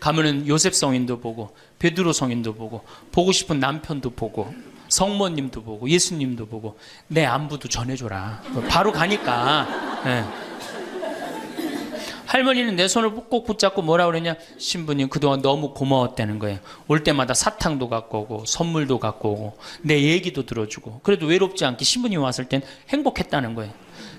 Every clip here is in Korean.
가면은 요셉 성인도 보고 베드로 성인도 보고 싶은 남편도 보고 성모님도 보고 예수님도 보고 내 안부도 전해줘라. 바로 가니까. 예. 할머니는 내 손을 꼭 붙잡고 뭐라 그러냐, 신부님 그동안 너무 고마웠다는 거예요. 올 때마다 사탕도 갖고 오고 선물도 갖고 오고 내 얘기도 들어주고 그래도 외롭지 않게 신부님 왔을 땐 행복했다는 거예요.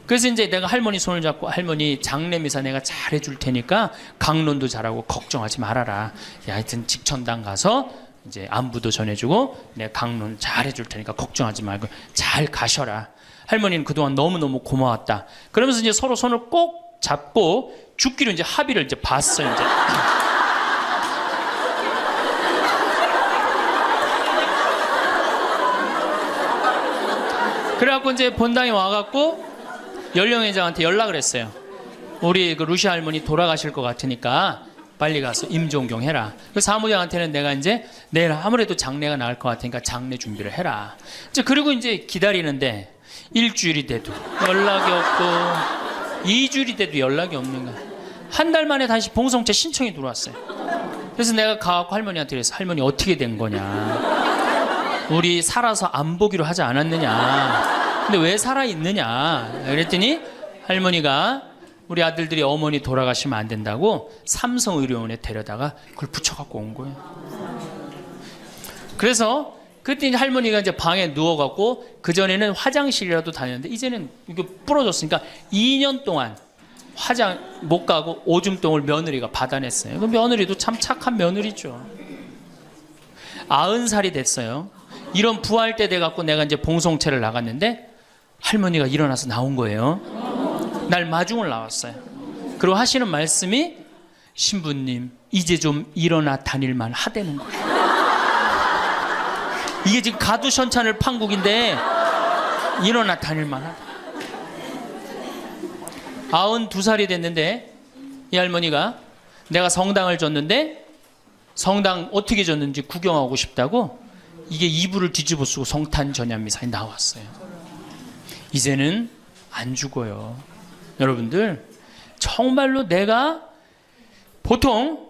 그래서 이제 내가 할머니 손을 잡고, 할머니 장례미사 내가 잘해줄 테니까 강론도 잘하고 걱정하지 말아라. 하여튼 직천당 가서 이제 안부도 전해주고 내가 강론 잘해줄 테니까 걱정하지 말고 잘 가셔라. 할머니는 그동안 너무너무 고마웠다. 그러면서 이제 서로 손을 꼭 잡고 죽기로 이제 합의를 이제 봤어요. 이제. 그래갖고 이제 본당에 와갖고 연령회장한테 연락을 했어요. 우리 그 루시 할머니 돌아가실 것 같으니까 빨리 가서 임종경 해라. 그 사무장한테는 내가 이제 내일 아무래도 장례가 나을 것 같으니까 장례 준비를 해라. 이제 그리고 이제 기다리는데 일주일이 돼도 연락이 없고 2주일이 돼도 연락이 없는 거야. 한 달 만에 다시 봉성체 신청이 들어왔어요. 그래서 내가 가갖고 할머니한테 그랬어. 할머니 어떻게 된 거냐. 우리 살아서 안 보기로 하지 않았느냐. 근데 왜 살아있느냐. 그랬더니 할머니가 우리 아들들이 어머니 돌아가시면 안 된다고 삼성의료원에 데려다가 그걸 붙여갖고 온 거예요. 그래서 그때 이제 할머니가 이제 방에 누워갖고 그전에는 화장실이라도 다녔는데 이제는 이게 부러졌으니까 2년 동안 화장 못 가고 오줌똥을 며느리가 받아냈어요. 그 며느리도 참 착한 며느리죠. 90살이 됐어요. 이런 부활 때 돼갖고 내가 이제 봉송체를 나갔는데 할머니가 일어나서 나온 거예요. 날 마중을 나왔어요. 그리고 하시는 말씀이, 신부님 이제 좀 일어나 다닐만 하다는 거예요. 이게 지금 가두션찬을 판국인데 일어나 다닐만 하다. 92살이 됐는데 이 할머니가 내가 성당을 줬는데 성당 어떻게 줬는지 구경하고 싶다고 이게 이불을 뒤집어 쓰고 성탄 전야미사에 나왔어요. 이제는 안 죽어요. 여러분들 정말로 내가 보통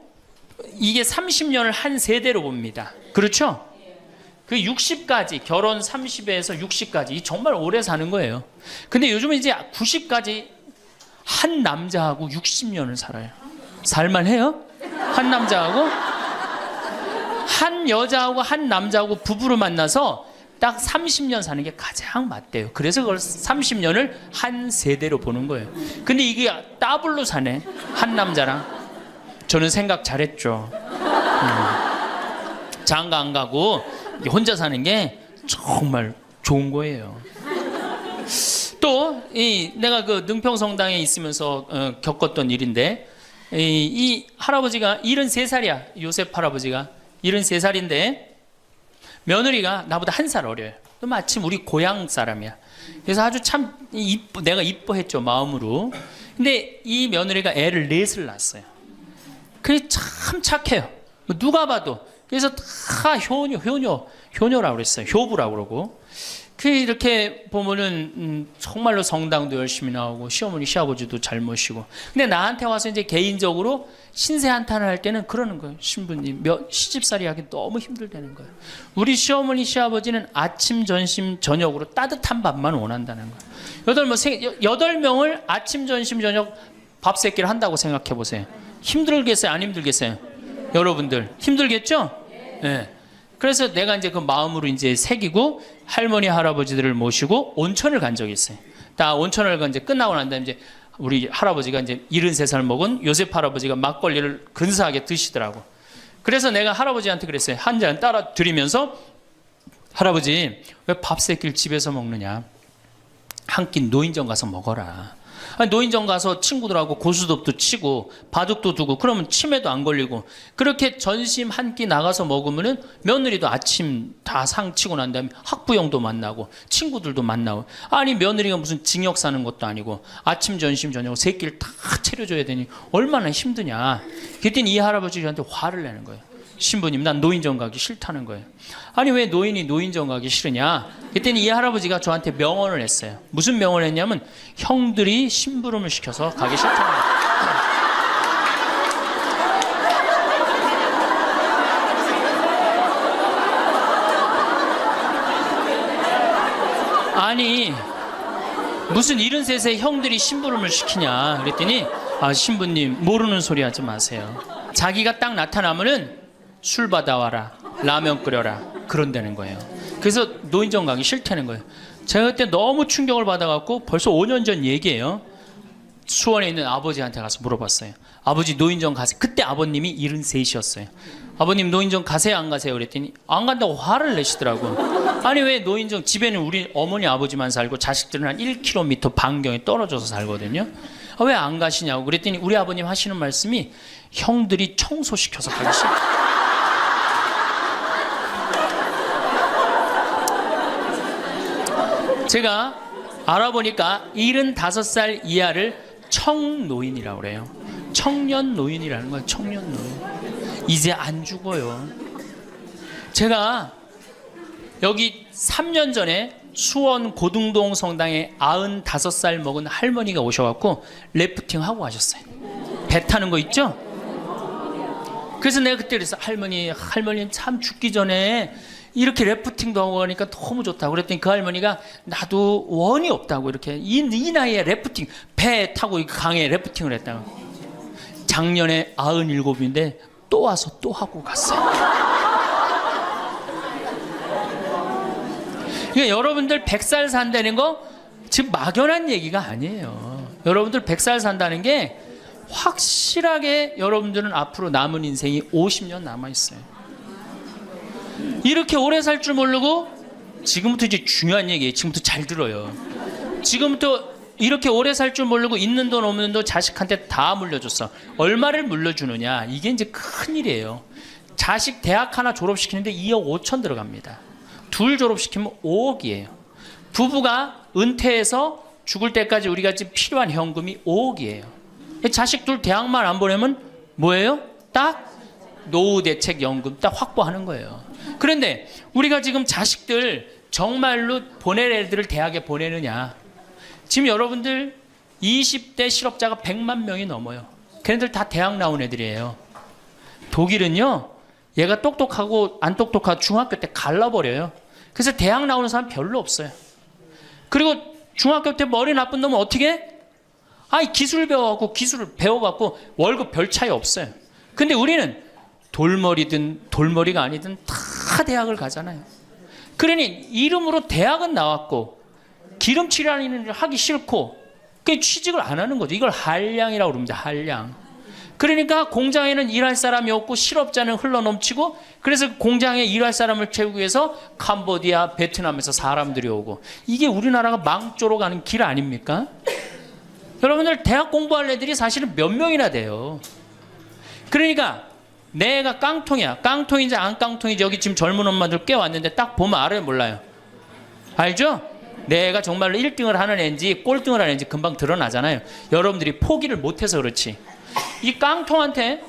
이게 30년을 한 세대로 봅니다. 그렇죠? 그 60까지, 결혼 30에서 60까지 정말 오래 사는 거예요. 근데 요즘은 이제 90까지 한 남자하고 60년을 살아요. 살만해요? 한 남자하고 한 여자하고 한 남자하고 부부로 만나서 딱 30년 사는 게 가장 맞대요. 그래서 그걸 30년을 한 세대로 보는 거예요. 근데 이게 더블로 사네, 한 남자랑. 저는 생각 잘했죠. 장가 안 가고 혼자 사는 게 정말 좋은 거예요. 또 내가 그 능평성당에 있으면서 겪었던 일인데, 이 할아버지가 73살이야. 요셉 할아버지가 73살인데 며느리가 나보다 1살 어려요. 또 마침 우리 고향 사람이야. 그래서 아주 참 내가 이뻐했죠, 마음으로. 근데 이 며느리가 애를 4을 낳았어요. 그게 참 착해요. 누가 봐도. 그래서 다 효녀라고 그랬어요. 효부라고 그러고. 이렇게 보면은 정말로 성당도 열심히 나오고 시어머니 시아버지도 잘 모시고. 근데 나한테 와서 이제 개인적으로 신세 한탄을 할 때는 그러는 거예요. 신부님 시집살이 하기 너무 힘들다는 거예요. 우리 시어머니 시아버지는 아침 점심 저녁으로 따뜻한 밥만 원한다는 거예요. 8명을 아침 점심 저녁 밥 세끼를 한다고 생각해 보세요. 힘들겠어요, 안 힘들겠어요? 여러분들 힘들겠죠? 네. 그래서 내가 이제 그 마음으로 이제 새기고 할머니 할아버지들을 모시고 온천을 간 적이 있어요. 다 온천을 이제 끝나고 난 다음에 이제 우리 할아버지가 이제 73살 먹은 요셉 할아버지가 막걸리를 근사하게 드시더라고. 그래서 내가 할아버지한테 그랬어요. 한 잔 따라 드리면서, 할아버지 왜 밥 세끼를 집에서 먹느냐? 한 끼 노인정 가서 먹어라. 노인정 가서 친구들하고 고스톱도 치고 바둑도 두고 그러면 치매도 안 걸리고, 그렇게 전심 한 끼 나가서 먹으면은 며느리도 아침 다 상 치고 난 다음에 학부형도 만나고 친구들도 만나고. 아니 며느리가 무슨 징역 사는 것도 아니고 아침 점심 저녁 3끼를 다 차려줘야 되니 얼마나 힘드냐. 그랬더니 이 할아버지한테 화를 내는 거예요. 신부님 난 노인정 가기 싫다는 거예요. 아니 왜 노인이 노인정 가기 싫으냐. 그랬더니 이 할아버지가 저한테 명언을 했어요. 무슨 명언을 했냐면, 형들이 심부름을 시켜서 가기 싫다는 거예요. 아니 무슨 73세 형들이 심부름을 시키냐 그랬더니 아 신부님 모르는 소리 하지 마세요. 자기가 딱 나타나면은 술 받아와라 라면 끓여라 그런다는 거예요. 그래서 노인정 가기 싫다는 거예요. 제가 그때 너무 충격을 받아갖고 벌써 5년 전 얘기예요. 수원에 있는 아버지한테 가서 물어봤어요. 아버지 노인정 가세요. 그때 아버님이 73이셨어요. 아버님 노인정 가세요 안 가세요 그랬더니 안 간다고 화를 내시더라고. 아니 왜 노인정 집에는 우리 어머니 아버지만 살고 자식들은 한 1km 반경에 떨어져서 살거든요. 아, 왜 안 가시냐고 그랬더니 우리 아버님 하시는 말씀이 형들이 청소시켜서 가기 싫다. 제가 알아보니까 75살 이하를 청노인이라고 그래요. 청년 노인이라는 거예요. 청년 노인. 이제 안 죽어요. 제가 여기 3년 전에 수원 고등동 성당에 95살 먹은 할머니가 오셔갖고 래프팅 하고 가셨어요. 배 타는 거 있죠? 그래서 내가 그때 그랬어. 할머니 참 죽기 전에 이렇게 래프팅도 하고 가니까 너무 좋다고 그랬더니 그 할머니가 나도 원이 없다고 이렇게 이 나이에 래프팅 배 타고 강에 래프팅을 했다고. 작년에 97인데 또 와서 또 하고 갔어요. 그러니까 여러분들 100살 산다는 거 지금 막연한 얘기가 아니에요. 여러분들 100살 산다는 게 확실하게 여러분들은 앞으로 남은 인생이 50년 남아있어요. 이렇게 오래 살 줄 모르고 지금부터 이제 중요한 얘기예요. 지금부터 잘 들어요. 지금부터 이렇게 오래 살 줄 모르고 있는 돈 없는 돈 자식한테 다 물려줬어. 얼마를 물려주느냐 이게 이제 큰일이에요. 자식 대학 하나 졸업시키는데 2억 5천 들어갑니다. 둘 졸업시키면 5억이에요. 부부가 은퇴해서 죽을 때까지 우리가 지금 필요한 현금이 5억이에요. 자식 둘 대학만 안 보내면 뭐예요? 딱 노후대책연금 딱 확보하는 거예요. 그런데 우리가 지금 자식들 정말로 보낼 애들을 대학에 보내느냐. 지금 여러분들 20대 실업자가 100만 명이 넘어요. 걔네들 다 대학 나온 애들이에요. 독일은요. 얘가 똑똑하고 안 똑똑하고 중학교 때 갈라버려요. 그래서 대학 나오는 사람 별로 없어요. 그리고 중학교 때 머리 나쁜 놈은 어떻게 해? 아이 기술 배워갖고 기술을 배워갖고 월급 별 차이 없어요. 근데 우리는 돌머리든 돌머리가 아니든 다 대학을 가잖아요. 그러니 이름으로 대학은 나왔고 기름칠하는 일을 하기 싫고 그 취직을 안 하는 거죠. 이걸 한량이라고 그럽니다. 한량. 그러니까 공장에는 일할 사람이 없고 실업자는 흘러넘치고 그래서 공장에 일할 사람을 채우기 위해서 캄보디아, 베트남에서 사람들이 오고 이게 우리나라가 망조로 가는 길 아닙니까? 여러분들 대학 공부할 애들이 사실은 몇 명이나 돼요. 그러니까 내가 깡통이야. 깡통인지 안 깡통인지 여기 지금 젊은 엄마들 꽤 왔는데 딱 보면 알아요 몰라요? 알죠? 내가 정말로 1등을 하는 애인지 꼴등을 하는 애인지 금방 드러나잖아요. 여러분들이 포기를 못해서 그렇지. 이 깡통한테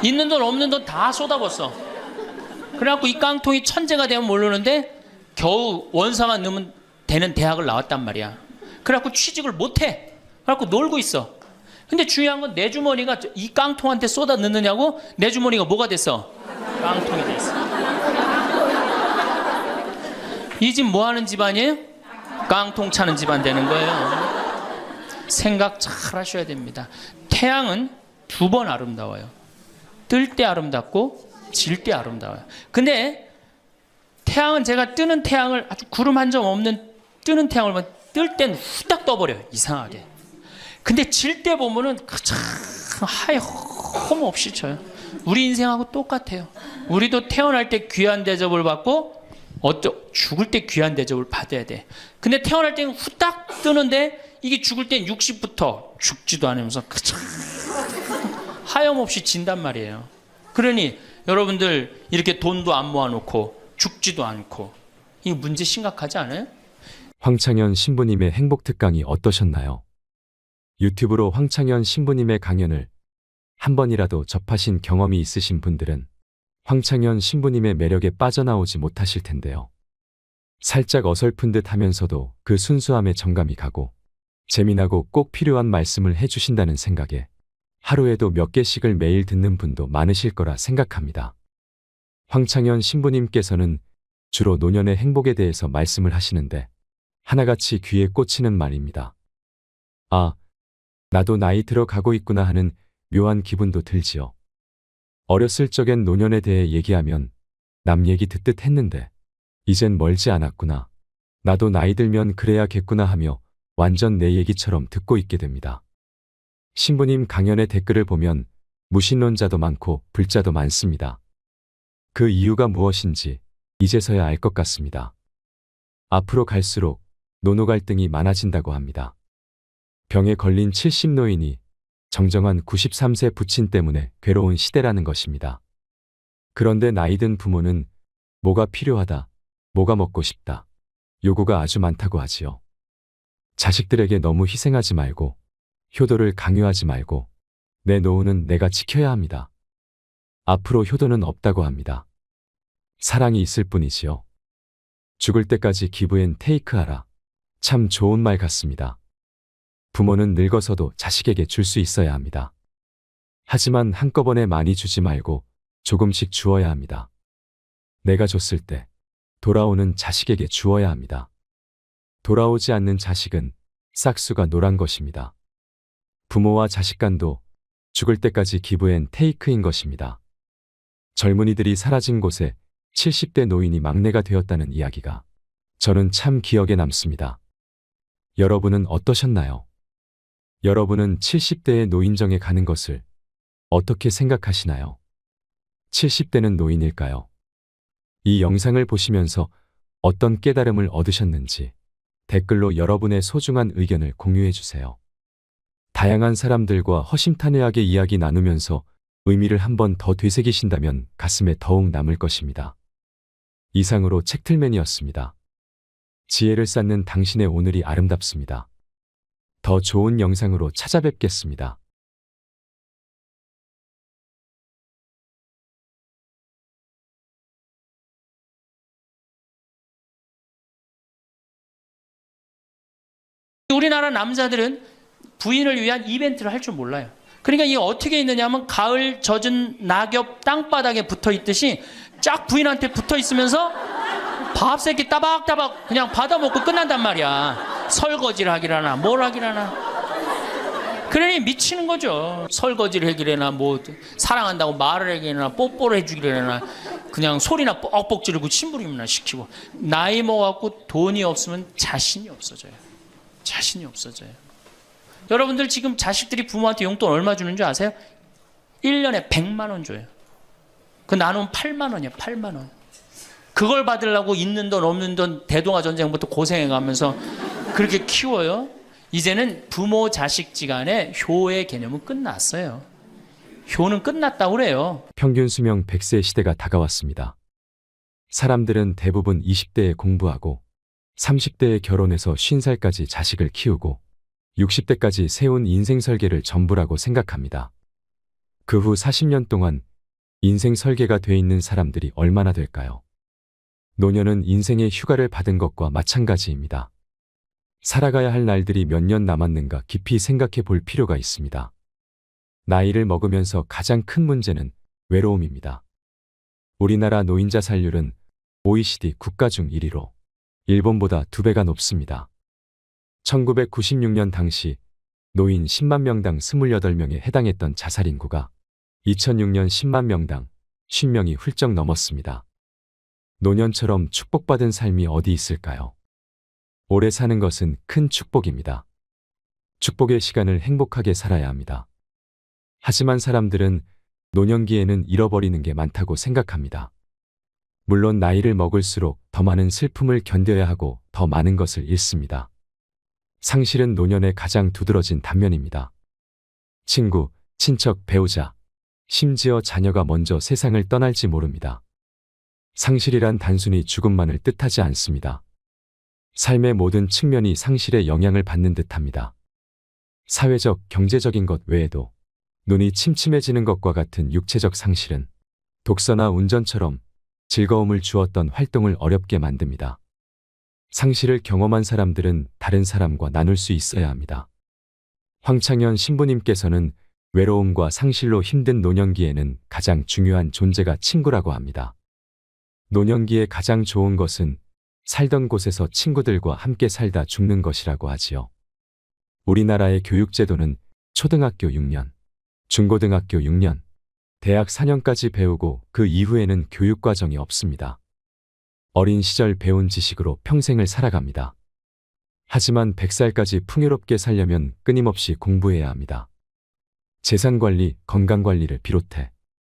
있는 돈 없는 돈 다 쏟아붓어. 그래갖고 이 깡통이 천재가 되면 모르는데 겨우 원서만 넣으면 되는 대학을 나왔단 말이야. 그래갖고 취직을 못해. 그래갖고 놀고 있어. 근데 중요한 건 내 주머니가 이 깡통한테 쏟아 넣느냐고 내 주머니가 뭐가 됐어? 깡통이 됐어. 이 집 뭐 하는 집안이에요? 깡통 차는 집안 되는 거예요. 생각 잘 하셔야 됩니다. 태양은 두 번 아름다워요. 뜰 때 아름답고 질 때 아름다워요. 근데 태양은 제가 뜨는 태양을 아주 구름 한 점 없는 뜨는 태양을 보면 뜰 땐 후딱 떠버려요. 이상하게. 근데 질 때 보면은 참 하염없이 져요. 우리 인생하고 똑같아요. 우리도 태어날 때 귀한 대접을 받고 죽을 때 귀한 대접을 받아야 돼. 근데 태어날 때는 후딱 뜨는데 이게 죽을 땐 60부터 죽지도 않으면서 하염없이 진단 말이에요. 그러니 여러분들 이렇게 돈도 안 모아놓고 죽지도 않고 이 문제 심각하지 않아요? 황창현 신부님의 행복 특강이 어떠셨나요? 유튜브로 황창현 신부님의 강연을 한 번이라도 접하신 경험이 있으신 분들은 황창현 신부님의 매력에 빠져나오지 못하실 텐데요. 살짝 어설픈 듯 하면서도 그 순수함에 정감이 가고 재미나고 꼭 필요한 말씀을 해주신다는 생각에 하루에도 몇 개씩을 매일 듣는 분도 많으실 거라 생각합니다. 황창현 신부님께서는 주로 노년의 행복에 대해서 말씀을 하시는데 하나같이 귀에 꽂히는 말입니다. 아, 나도 나이 들어가고 있구나 하는 묘한 기분도 들지요. 어렸을 적엔 노년에 대해 얘기하면 남 얘기 듣듯 했는데 이젠 멀지 않았구나. 나도 나이 들면 그래야겠구나 하며 완전 내 얘기처럼 듣고 있게 됩니다. 신부님 강연의 댓글을 보면 무신론자도 많고 불자도 많습니다. 그 이유가 무엇인지 이제서야 알 것 같습니다. 앞으로 갈수록 노노 갈등이 많아진다고 합니다. 병에 걸린 70 노인이 정정한 93세 부친 때문에 괴로운 시대라는 것입니다. 그런데 나이든 부모는 뭐가 필요하다, 뭐가 먹고 싶다, 요구가 아주 많다고 하지요. 자식들에게 너무 희생하지 말고, 효도를 강요하지 말고, 내 노후는 내가 지켜야 합니다. 앞으로 효도는 없다고 합니다. 사랑이 있을 뿐이지요. 죽을 때까지 기브앤 테이크하라. 참 좋은 말 같습니다. 부모는 늙어서도 자식에게 줄 수 있어야 합니다. 하지만 한꺼번에 많이 주지 말고 조금씩 주어야 합니다. 내가 줬을 때 돌아오는 자식에게 주어야 합니다. 돌아오지 않는 자식은 싹수가 노란 것입니다. 부모와 자식 간도 죽을 때까지 기브앤 테이크인 것입니다. 젊은이들이 사라진 곳에 70대 노인이 막내가 되었다는 이야기가 저는 참 기억에 남습니다. 여러분은 어떠셨나요? 여러분은 70대의 노인정에 가는 것을 어떻게 생각하시나요? 70대는 노인일까요? 이 영상을 보시면서 어떤 깨달음을 얻으셨는지 댓글로 여러분의 소중한 의견을 공유해 주세요. 다양한 사람들과 허심탄회하게 이야기 나누면서 의미를 한 번 더 되새기신다면 가슴에 더욱 남을 것입니다. 이상으로 책틀맨이었습니다. 지혜를 쌓는 당신의 오늘이 아름답습니다. 더 좋은 영상으로 찾아뵙겠습니다. 우리나라 남자들은 부인을 위한 이벤트를 할 줄 몰라요. 그러니까 이게 어떻게 있느냐면 가을 젖은 낙엽 땅바닥에 붙어 있듯이 쫙 부인한테 붙어 있으면서 밥 새끼 따박따박 그냥 받아 먹고 끝난단 말이야. 설거지를 하기라나 뭘 하기라나. 그러니 미치는 거죠. 설거지를 하기라나 뭐 사랑한다고 말을 하기라나 뽀뽀를 해주기라나 그냥 소리나 뻑뻑 지르고 심부름이나 시키고. 나이 먹어갖고 돈이 없으면 자신이 없어져요. 자신이 없어져요. 여러분들 지금 자식들이 부모한테 용돈 얼마 주는 줄 아세요? 1년에 100만 원 줘요. 그 나누면 8만 원이에요. 8만 원. 그걸 받으려고 있는 돈 없는 돈 대동아 전쟁부터 고생해가면서 그렇게 키워요. 이제는 부모 자식지간의 효의 개념은 끝났어요. 효는 끝났다고 그래요. 평균 수명 100세 시대가 다가왔습니다. 사람들은 대부분 20대에 공부하고 30대에 결혼해서 50살까지 자식을 키우고 60대까지 세운 인생 설계를 전부라고 생각합니다. 그 후 40년 동안 인생 설계가 돼 있는 사람들이 얼마나 될까요? 노년은 인생의 휴가를 받은 것과 마찬가지입니다. 살아가야 할 날들이 몇 년 남았는가 깊이 생각해 볼 필요가 있습니다. 나이를 먹으면서 가장 큰 문제는 외로움입니다. 우리나라 노인 자살률은 OECD 국가 중 1위로 일본보다 2배가 높습니다. 1996년 당시 노인 10만 명당 28명에 해당했던 자살 인구가 2006년 10만 명당 50명이 훌쩍 넘었습니다. 노년처럼 축복받은 삶이 어디 있을까요? 오래 사는 것은 큰 축복입니다. 축복의 시간을 행복하게 살아야 합니다. 하지만 사람들은 노년기에는 잃어버리는 게 많다고 생각합니다. 물론 나이를 먹을수록 더 많은 슬픔을 견뎌야 하고 더 많은 것을 잃습니다. 상실은 노년의 가장 두드러진 단면입니다. 친구, 친척, 배우자, 심지어 자녀가 먼저 세상을 떠날지 모릅니다. 상실이란 단순히 죽음만을 뜻하지 않습니다. 삶의 모든 측면이 상실에 영향을 받는 듯합니다. 사회적, 경제적인 것 외에도 눈이 침침해지는 것과 같은 육체적 상실은 독서나 운전처럼 즐거움을 주었던 활동을 어렵게 만듭니다. 상실을 경험한 사람들은 다른 사람과 나눌 수 있어야 합니다. 황창현 신부님께서는 외로움과 상실로 힘든 노년기에는 가장 중요한 존재가 친구라고 합니다. 노년기에 가장 좋은 것은 살던 곳에서 친구들과 함께 살다 죽는 것이라고 하지요. 우리나라의 교육제도는 초등학교 6년, 중고등학교 6년, 대학 4년까지 배우고 그 이후에는 교육과정이 없습니다. 어린 시절 배운 지식으로 평생을 살아갑니다. 하지만 100살까지 풍요롭게 살려면 끊임없이 공부해야 합니다. 재산관리, 건강관리를 비롯해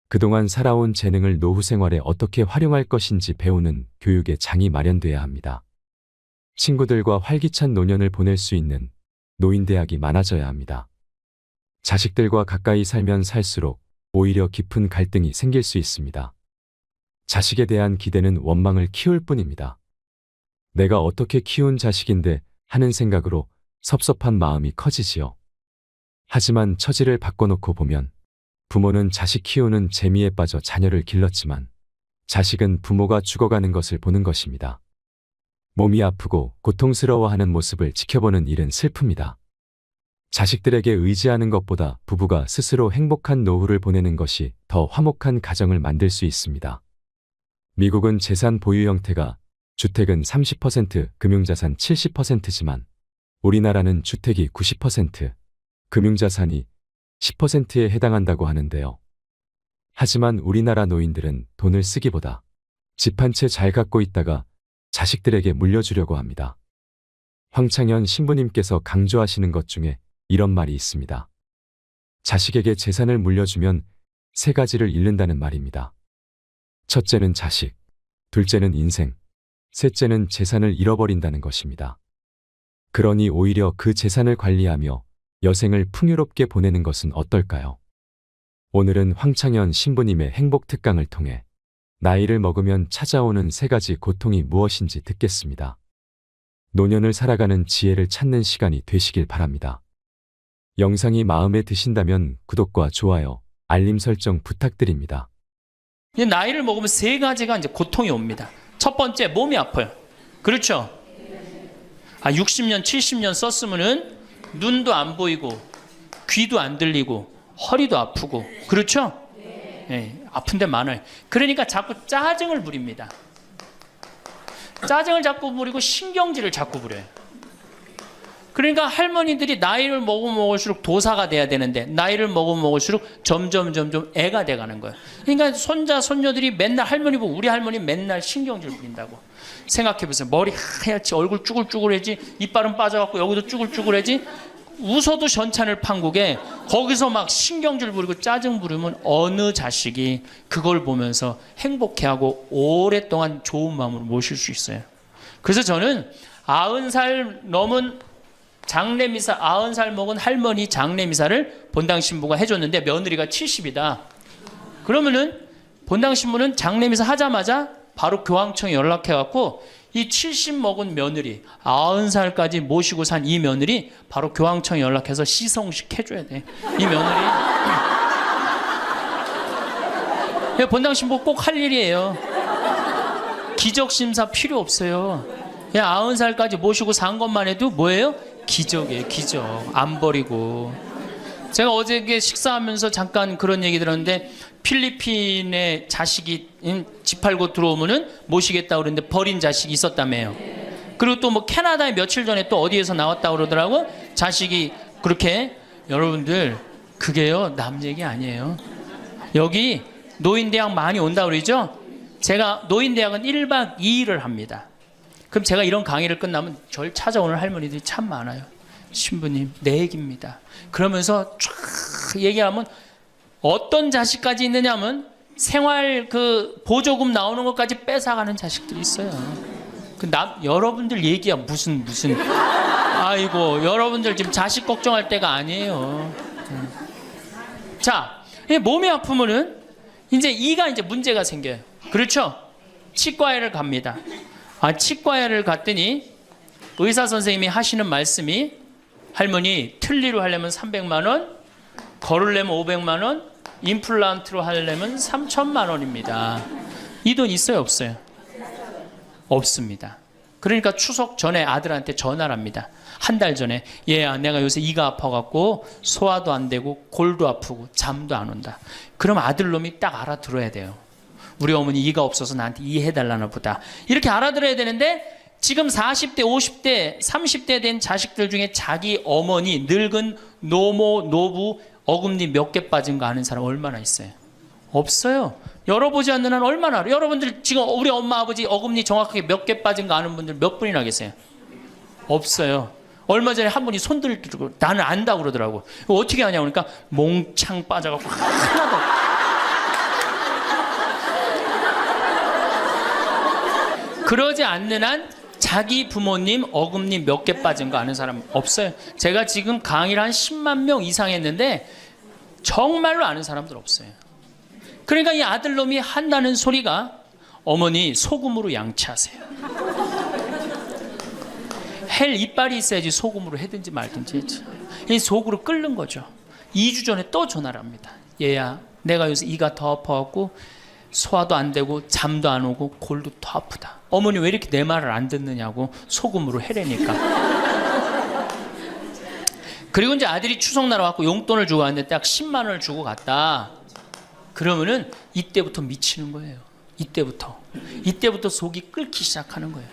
그동안 살아온 재능을 노후 생활에 어떻게 활용할 것인지 배우는 교육의 장이 마련돼야 합니다. 친구들과 활기찬 노년을 보낼 수 있는 노인대학이 많아져야 합니다. 자식들과 가까이 살면 살수록 오히려 깊은 갈등이 생길 수 있습니다. 자식에 대한 기대는 원망을 키울 뿐입니다. 내가 어떻게 키운 자식인데 하는 생각으로 섭섭한 마음이 커지지요. 하지만 처지를 바꿔놓고 보면 부모는 자식 키우는 재미에 빠져 자녀를 길렀지만 자식은 부모가 죽어가는 것을 보는 것입니다. 몸이 아프고 고통스러워하는 모습을 지켜보는 일은 슬픕니다. 자식들에게 의지하는 것보다 부부가 스스로 행복한 노후를 보내는 것이 더 화목한 가정을 만들 수 있습니다. 미국은 재산 보유 형태가 주택은 30%, 금융자산 70%지만 우리나라는 주택이 90%, 금융자산이 10%에 해당한다고 하는데요. 하지만 우리나라 노인들은 돈을 쓰기보다 집 한 채 잘 갖고 있다가 자식들에게 물려주려고 합니다. 황창현 신부님께서 강조하시는 것 중에 이런 말이 있습니다. 자식에게 재산을 물려주면 세 가지를 잃는다는 말입니다. 첫째는 자식, 둘째는 인생, 셋째는 재산을 잃어버린다는 것입니다. 그러니 오히려 그 재산을 관리하며 여생을 풍요롭게 보내는 것은 어떨까요? 오늘은 황창현 신부님의 행복 특강을 통해 나이를 먹으면 찾아오는 세 가지 고통이 무엇인지 듣겠습니다. 노년을 살아가는 지혜를 찾는 시간이 되시길 바랍니다. 영상이 마음에 드신다면 구독과 좋아요, 알림 설정 부탁드립니다. 나이를 먹으면 세 가지가 이제 고통이 옵니다. 첫 번째, 몸이 아파요. 그렇죠? 60년, 70년 썼으면은 눈도 안 보이고, 귀도 안 들리고, 허리도 아프고, 그렇죠? 네, 아픈 데 많아요. 그러니까 자꾸 짜증을 부립니다. 짜증을 자꾸 부리고 신경질을 자꾸 부려요. 그러니까 할머니들이 나이를 먹으면 먹을수록 도사가 돼야 되는데 나이를 먹으면 먹을수록 점점 애가 돼가는 거예요. 그러니까 손자 손녀들이 맨날 할머니 보고 우리 할머니 맨날 신경질 부린다고. 생각해보세요. 머리 하얗지, 얼굴 쭈글쭈글해지, 이빨은 빠져갖고 여기도 쭈글쭈글해지. 웃어도 현찬을 판국에 거기서 막 신경질 부리고 짜증 부리면 어느 자식이 그걸 보면서 행복해하고 오랫동안 좋은 마음으로 모실 수 있어요. 그래서 저는 90살 넘은 장례미사, 90살 먹은 할머니 장례미사를 본당 신부가 해줬는데 며느리가 70이다. 그러면은 본당 신부는 장례미사 하자마자 바로 교황청에 연락해갖고 이 70 먹은 며느리, 90살까지 모시고 산 이 며느리 바로 교황청에 연락해서 시성식 해줘야 돼. 이 며느리. 본당 신부 꼭 할 일이에요. 기적심사 필요 없어요. 90살까지 모시고 산 것만 해도 뭐예요? 기적이에요, 기적. 안 버리고. 제가 어저께 식사하면서 잠깐 그런 얘기 들었는데 필리핀에 자식이 집 팔고 들어오면은 모시겠다고 그러는데 버린 자식이 있었다며요. 그리고 또 뭐 캐나다에 며칠 전에 또 어디에서 나왔다고 그러더라고. 자식이 그렇게. 여러분들 그게요 남 얘기 아니에요. 여기 노인대학 많이 온다고 그러죠. 제가 노인대학은 1박 2일을 합니다. 그럼 제가 이런 강의를 끝나면 절 찾아오는 할머니들이 참 많아요. 신부님 내 얘기입니다. 그러면서 쫙 얘기하면 어떤 자식까지 있느냐면 생활 그 보조금 나오는 것까지 뺏어가는 자식들이 있어요. 여러분들 얘기야 무슨 아이고 여러분들 지금 자식 걱정할 때가 아니에요. 자, 몸이 아프면은 이제 이가 이제 문제가 생겨요. 그렇죠? 치과에를 갑니다. 치과에를 갔더니 의사 선생님이 하시는 말씀이 할머니 틀니로 하려면 300만 원, 걸으려면 500만 원, 임플란트로 하려면 3천만 원입니다. 이 돈 있어요, 없어요? 없습니다. 그러니까 추석 전에 아들한테 전화를 합니다. 한 달 전에 얘야 내가 요새 이가 아파갖고 소화도 안 되고 골도 아프고 잠도 안 온다. 그럼 아들놈이 딱 알아들어야 돼요. 우리 어머니 이가 없어서 나한테 이해해달라나 보다. 이렇게 알아들어야 되는데 지금 40대, 50대, 30대 된 자식들 중에 자기 어머니, 늙은 노모, 노부, 어금니 몇 개 빠진 거 아는 사람 얼마나 있어요? 없어요. 열어보지 않는 한 얼마나 알아요? 여러분들 지금 우리 엄마, 아버지 어금니 정확하게 몇 개 빠진 거 아는 분들 몇 분이나 계세요? 없어요. 얼마 전에 한 분이 손 들고 나는 안다고 그러더라고. 어떻게 하냐고 그러니까 몽창 빠져갖고 하나도 그러지 않는 한 자기 부모님 어금니 몇 개 빠진 거 아는 사람 없어요. 제가 지금 강의를 한 10만 명 이상 했는데 정말로 아는 사람들 없어요. 그러니까 이 아들놈이 한다는 소리가 어머니 소금으로 양치하세요. 헬 이빨이 있어야지 소금으로 해든지 말든지. 이 속으로 끓는 거죠. 2주 전에 또 전화를 합니다. 얘야, 내가 요새 이가 더 아파갖고 소화도 안 되고 잠도 안 오고 골도 더 아프다. 어머니 왜 이렇게 내 말을 안 듣느냐고 소금으로 해라니까. 그리고 이제 아들이 추석날 와갖고 용돈을 주고 왔는데 딱 10만 원을 주고 갔다. 그러면은 이때부터 미치는 거예요. 이때부터 속이 끓기 시작하는 거예요.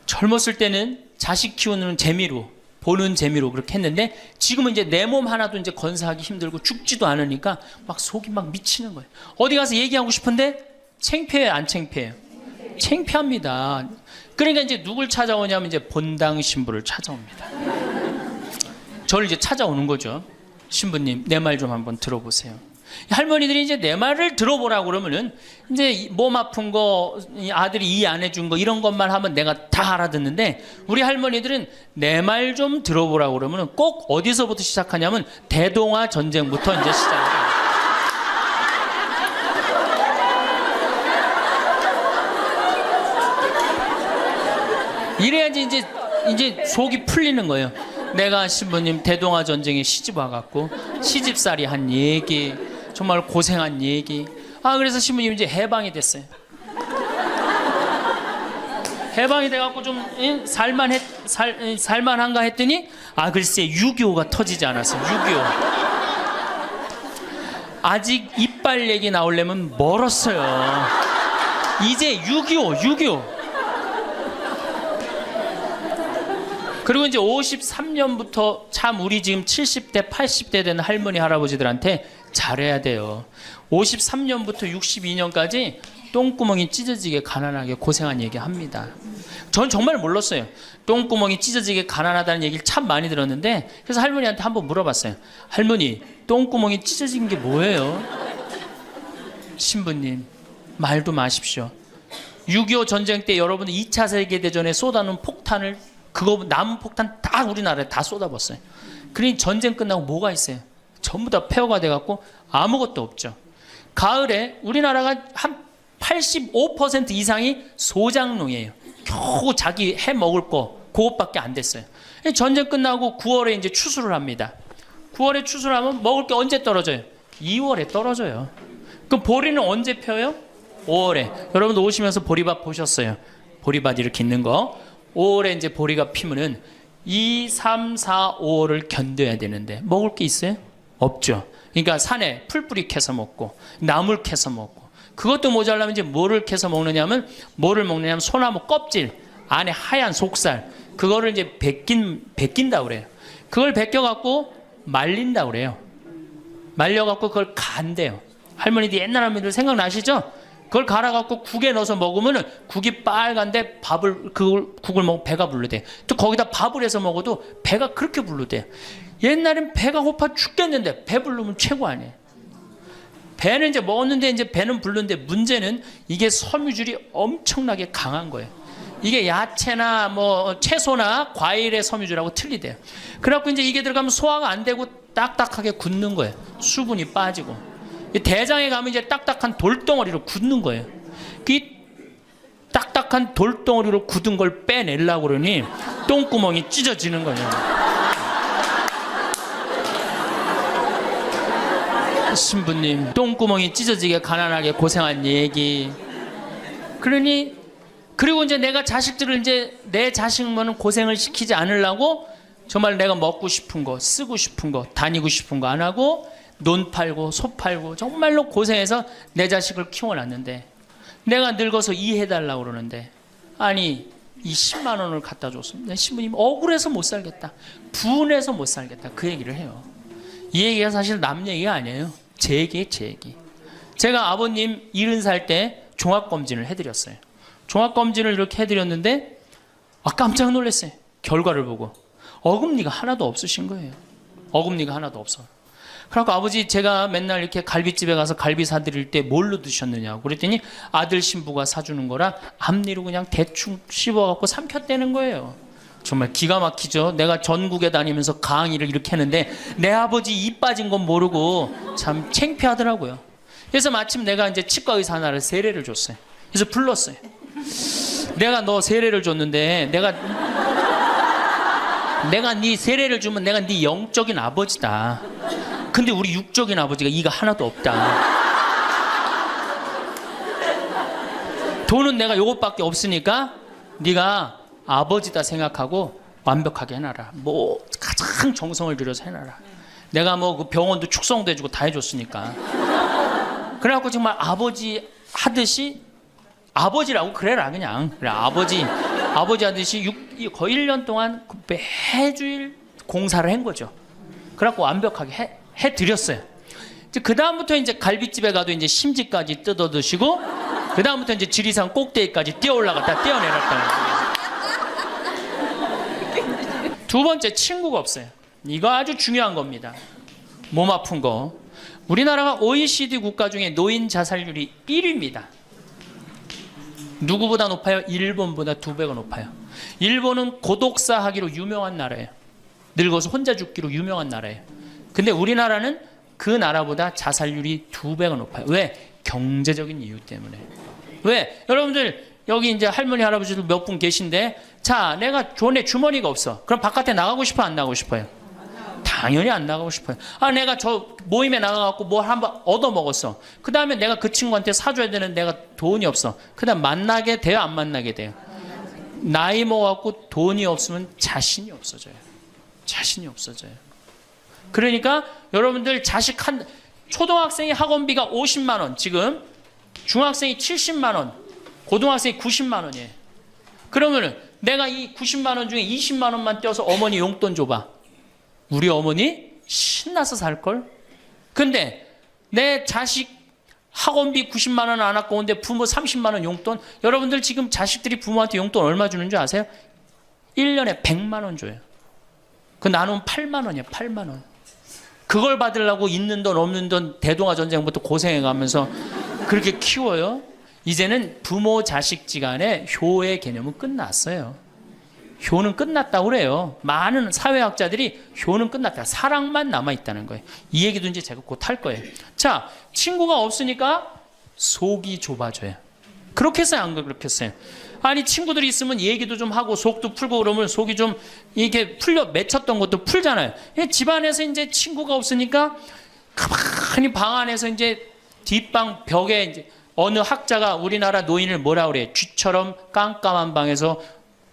젊었을 때는 자식 키우는 재미로, 보는 재미로 그렇게 했는데 지금은 이제 내 몸 하나도 이제 건사하기 힘들고 죽지도 않으니까 막 속이 막 미치는 거예요. 어디 가서 얘기하고 싶은데 창피해요, 안 창피해요? 창피합니다. 그러니까 이제 누굴 찾아오냐면 이제 본당 신부를 찾아옵니다. 저를 이제 찾아오는 거죠. 신부님, 내 말 좀 한번 들어보세요. 할머니들이 이제 내 말을 들어보라고 그러면은 이제 몸 아픈 거, 아들이 이해 안 해준 거 이런 것만 하면 내가 다 알아듣는데 우리 할머니들은 내 말 좀 들어보라고 그러면은 꼭 어디서부터 시작하냐면 대동아 전쟁부터 이제 시작해요. 이래야지 이제 속이 풀리는 거예요. 내가 신부님 대동아 전쟁에 시집 와갖고 시집살이 한 얘기, 정말 고생한 얘기. 그래서 신부님 이제 해방이 됐어요. 해방이 돼갖고 좀 살만한가 했더니 글쎄 6.25가 터지지 않았어요. 6.25 아직 이빨 얘기 나오려면 멀었어요. 이제 6.25 그리고 이제 53년부터 참 우리 지금 70대 80대 된 할머니 할아버지들한테 잘해야 돼요. 53년부터 62년까지 똥구멍이 찢어지게 가난하게 고생한 얘기 합니다. 전 정말 몰랐어요. 똥구멍이 찢어지게 가난하다는 얘기를 참 많이 들었는데 그래서 할머니한테 한번 물어봤어요. 할머니, 똥구멍이 찢어진 게 뭐예요? 신부님, 말도 마십시오. 6.25 전쟁 때 여러분 2차 세계대전에 쏟아놓은 폭탄을 그거 남은 폭탄 다 우리나라에 다 쏟아붓어요. 그러니 전쟁 끝나고 뭐가 있어요? 전부 다 폐허가 돼갖고 아무것도 없죠. 가을에 우리나라가 한 85% 이상이 소장농이에요. 겨우 자기 해 먹을 거 그것밖에 안 됐어요. 전쟁 끝나고 9월에 이제 추수를 합니다. 9월에 추수를 하면 먹을 게 언제 떨어져요? 2월에 떨어져요. 그럼 보리는 언제 펴요? 5월에. 여러분도 오시면서 보리밭 보셨어요? 보리밭 이렇게 있는 거. 5월에 이제 보리가 피면은 2, 3, 4, 5월을 견뎌야 되는데 먹을 게 있어요? 없죠. 그러니까 산에 풀뿌리 캐서 먹고 나물 캐서 먹고 그것도 모자라면 이제 뭐를 캐서 먹느냐면 소나무 껍질 안에 하얀 속살 그거를 이제 벗긴다고 그래요. 그걸 벗겨갖고 말린다고 그래요. 말려갖고 그걸 간대요. 할머니들 옛날 할머니들 생각나시죠? 그걸 갈아갖고 국에 넣어서 먹으면 국이 빨간데 국을 먹으면 배가 불르대. 또 거기다 밥을 해서 먹어도 배가 그렇게 불르대. 옛날엔 배가 고파 죽겠는데 배 부르면 최고 아니에요. 배는 이제 먹었는데 이제 배는 부르는데 문제는 이게 섬유질이 엄청나게 강한 거예요. 이게 야채나 뭐 채소나 과일의 섬유질하고 틀리대요. 그래갖고 이제 이게 들어가면 소화가 안 되고 딱딱하게 굳는 거예요. 수분이 빠지고. 대장에 가면 이제 딱딱한 돌덩어리로 굳는 거예요. 그 딱딱한 돌덩어리로 굳은 걸 빼내려고 그러니 똥구멍이 찢어지는 거예요. 신부님, 똥구멍이 찢어지게 가난하게 고생한 얘기. 그리고 이제 내가 자식들을 이제 내 자식만은 고생을 시키지 않으려고 정말 내가 먹고 싶은 거, 쓰고 싶은 거, 다니고 싶은 거 안 하고 논 팔고 소 팔고 정말로 고생해서 내 자식을 키워놨는데 내가 늙어서 이해해달라고 그러는데 아니 이 10만 원을 갖다 줬습니다. 신부님 억울해서 못 살겠다. 분해서 못 살겠다. 그 얘기를 해요. 이 얘기가 사실 남 얘기가 아니에요. 제 얘기예요. 제 얘기. 제가 아버님 70살 때 종합검진을 해드렸어요. 종합검진을 이렇게 해드렸는데 깜짝 놀랐어요. 결과를 보고 어금니가 하나도 없으신 거예요. 어금니가 하나도 없어. 그래갖고 아버지 제가 맨날 이렇게 갈비집에 가서 갈비 사드릴 때 뭘로 드셨느냐고 그랬더니 아들 신부가 사주는 거라 앞니로 그냥 대충 씹어갖고 삼켰다는 거예요. 정말 기가 막히죠. 내가 전국에 다니면서 강의를 이렇게 했는데 내 아버지 입 빠진 건 모르고 참 창피하더라고요. 그래서 마침 내가 이제 치과 의사 하나를 세례를 줬어요. 그래서 불렀어요. 내가 너 세례를 줬는데 내가 네 세례를 주면 내가 네 영적인 아버지다. 근데 우리 육적인 아버지가 이가 하나도 없다. 돈은 내가 요것밖에 없으니까 네가 아버지다 생각하고 완벽하게 해놔라. 뭐 가장 정성을 들여서 해놔라. 내가 뭐 그 병원도 축성도 해주고 다 해줬으니까. 그래갖고 정말 아버지 하듯이 아버지라고 그래라 그냥. 그래 아버지 하듯이 거의 1년 동안 매주일 공사를 한 거죠. 그래갖고 완벽하게 해드렸어요. 그 다음부터 이제 갈비집에 가도 이제 심지까지 뜯어 드시고, 그 다음부터 이제 지리산 꼭대기까지 뛰어 올라갔다 뛰어내렸다. 두 번째, 친구가 없어요. 이거 아주 중요한 겁니다. 몸 아픈 거. 우리나라가 OECD 국가 중에 노인 자살률이 1위입니다. 누구보다 높아요? 일본보다 2배가 높아요. 일본은 고독사 하기로 유명한 나라예요. 늙어서 혼자 죽기로 유명한 나라예요. 근데 우리나라는 그 나라보다 자살률이 2배가 높아요. 왜? 경제적인 이유 때문에. 왜? 여러분들 여기 이제 할머니 할아버지들 몇 분 계신데 자 내가 돈에 주머니가 없어. 그럼 바깥에 나가고 싶어 안 나가고 싶어요? 당연히 안 나가고 싶어요. 내가 저 모임에 나가갖고 뭘 한번 얻어먹었어. 그 다음에 내가 그 친구한테 사줘야 되는 내가 돈이 없어. 그 다음 만나게 돼요 안 만나게 돼요? 나이 먹어갖고 돈이 없으면 자신이 없어져요. 자신이 없어져요. 그러니까 여러분들 자식 초등학생이 학원비가 50만 원, 지금 중학생이 70만 원, 고등학생이 90만 원이에요. 그러면은 내가 이 90만 원 중에 20만 원만 떼어서 어머니 용돈 줘봐. 우리 어머니 신나서 살걸? 근데 내 자식 학원비 90만 원 안 아까운데 부모 30만 원 용돈? 여러분들 지금 자식들이 부모한테 용돈 얼마 주는 줄 아세요? 1년에 100만 원 줘요. 그 나누면 8만 원이야. 8만 원. 그걸 받으려고 있는 돈 없는 돈 대동아 전쟁부터 고생해가면서 그렇게 키워요. 이제는 부모 자식지간의 효의 개념은 끝났어요. 효는 끝났다고 그래요. 많은 사회학자들이 효는 끝났다. 사랑만 남아있다는 거예요. 이 얘기도 이제 제가 곧 할 거예요. 자, 친구가 없으니까 속이 좁아져요. 그렇겠어요? 안 그렇겠어요? 아니 친구들이 있으면 얘기도 좀 하고 속도 풀고 그러면 속이 좀 이렇게 풀려 맺혔던 것도 풀잖아요. 집안에서 이제 친구가 없으니까 가만히 방 안에서 이제 뒷방 벽에 이제 어느 학자가 우리나라 노인을 뭐라 그래? 쥐처럼 깜깜한 방에서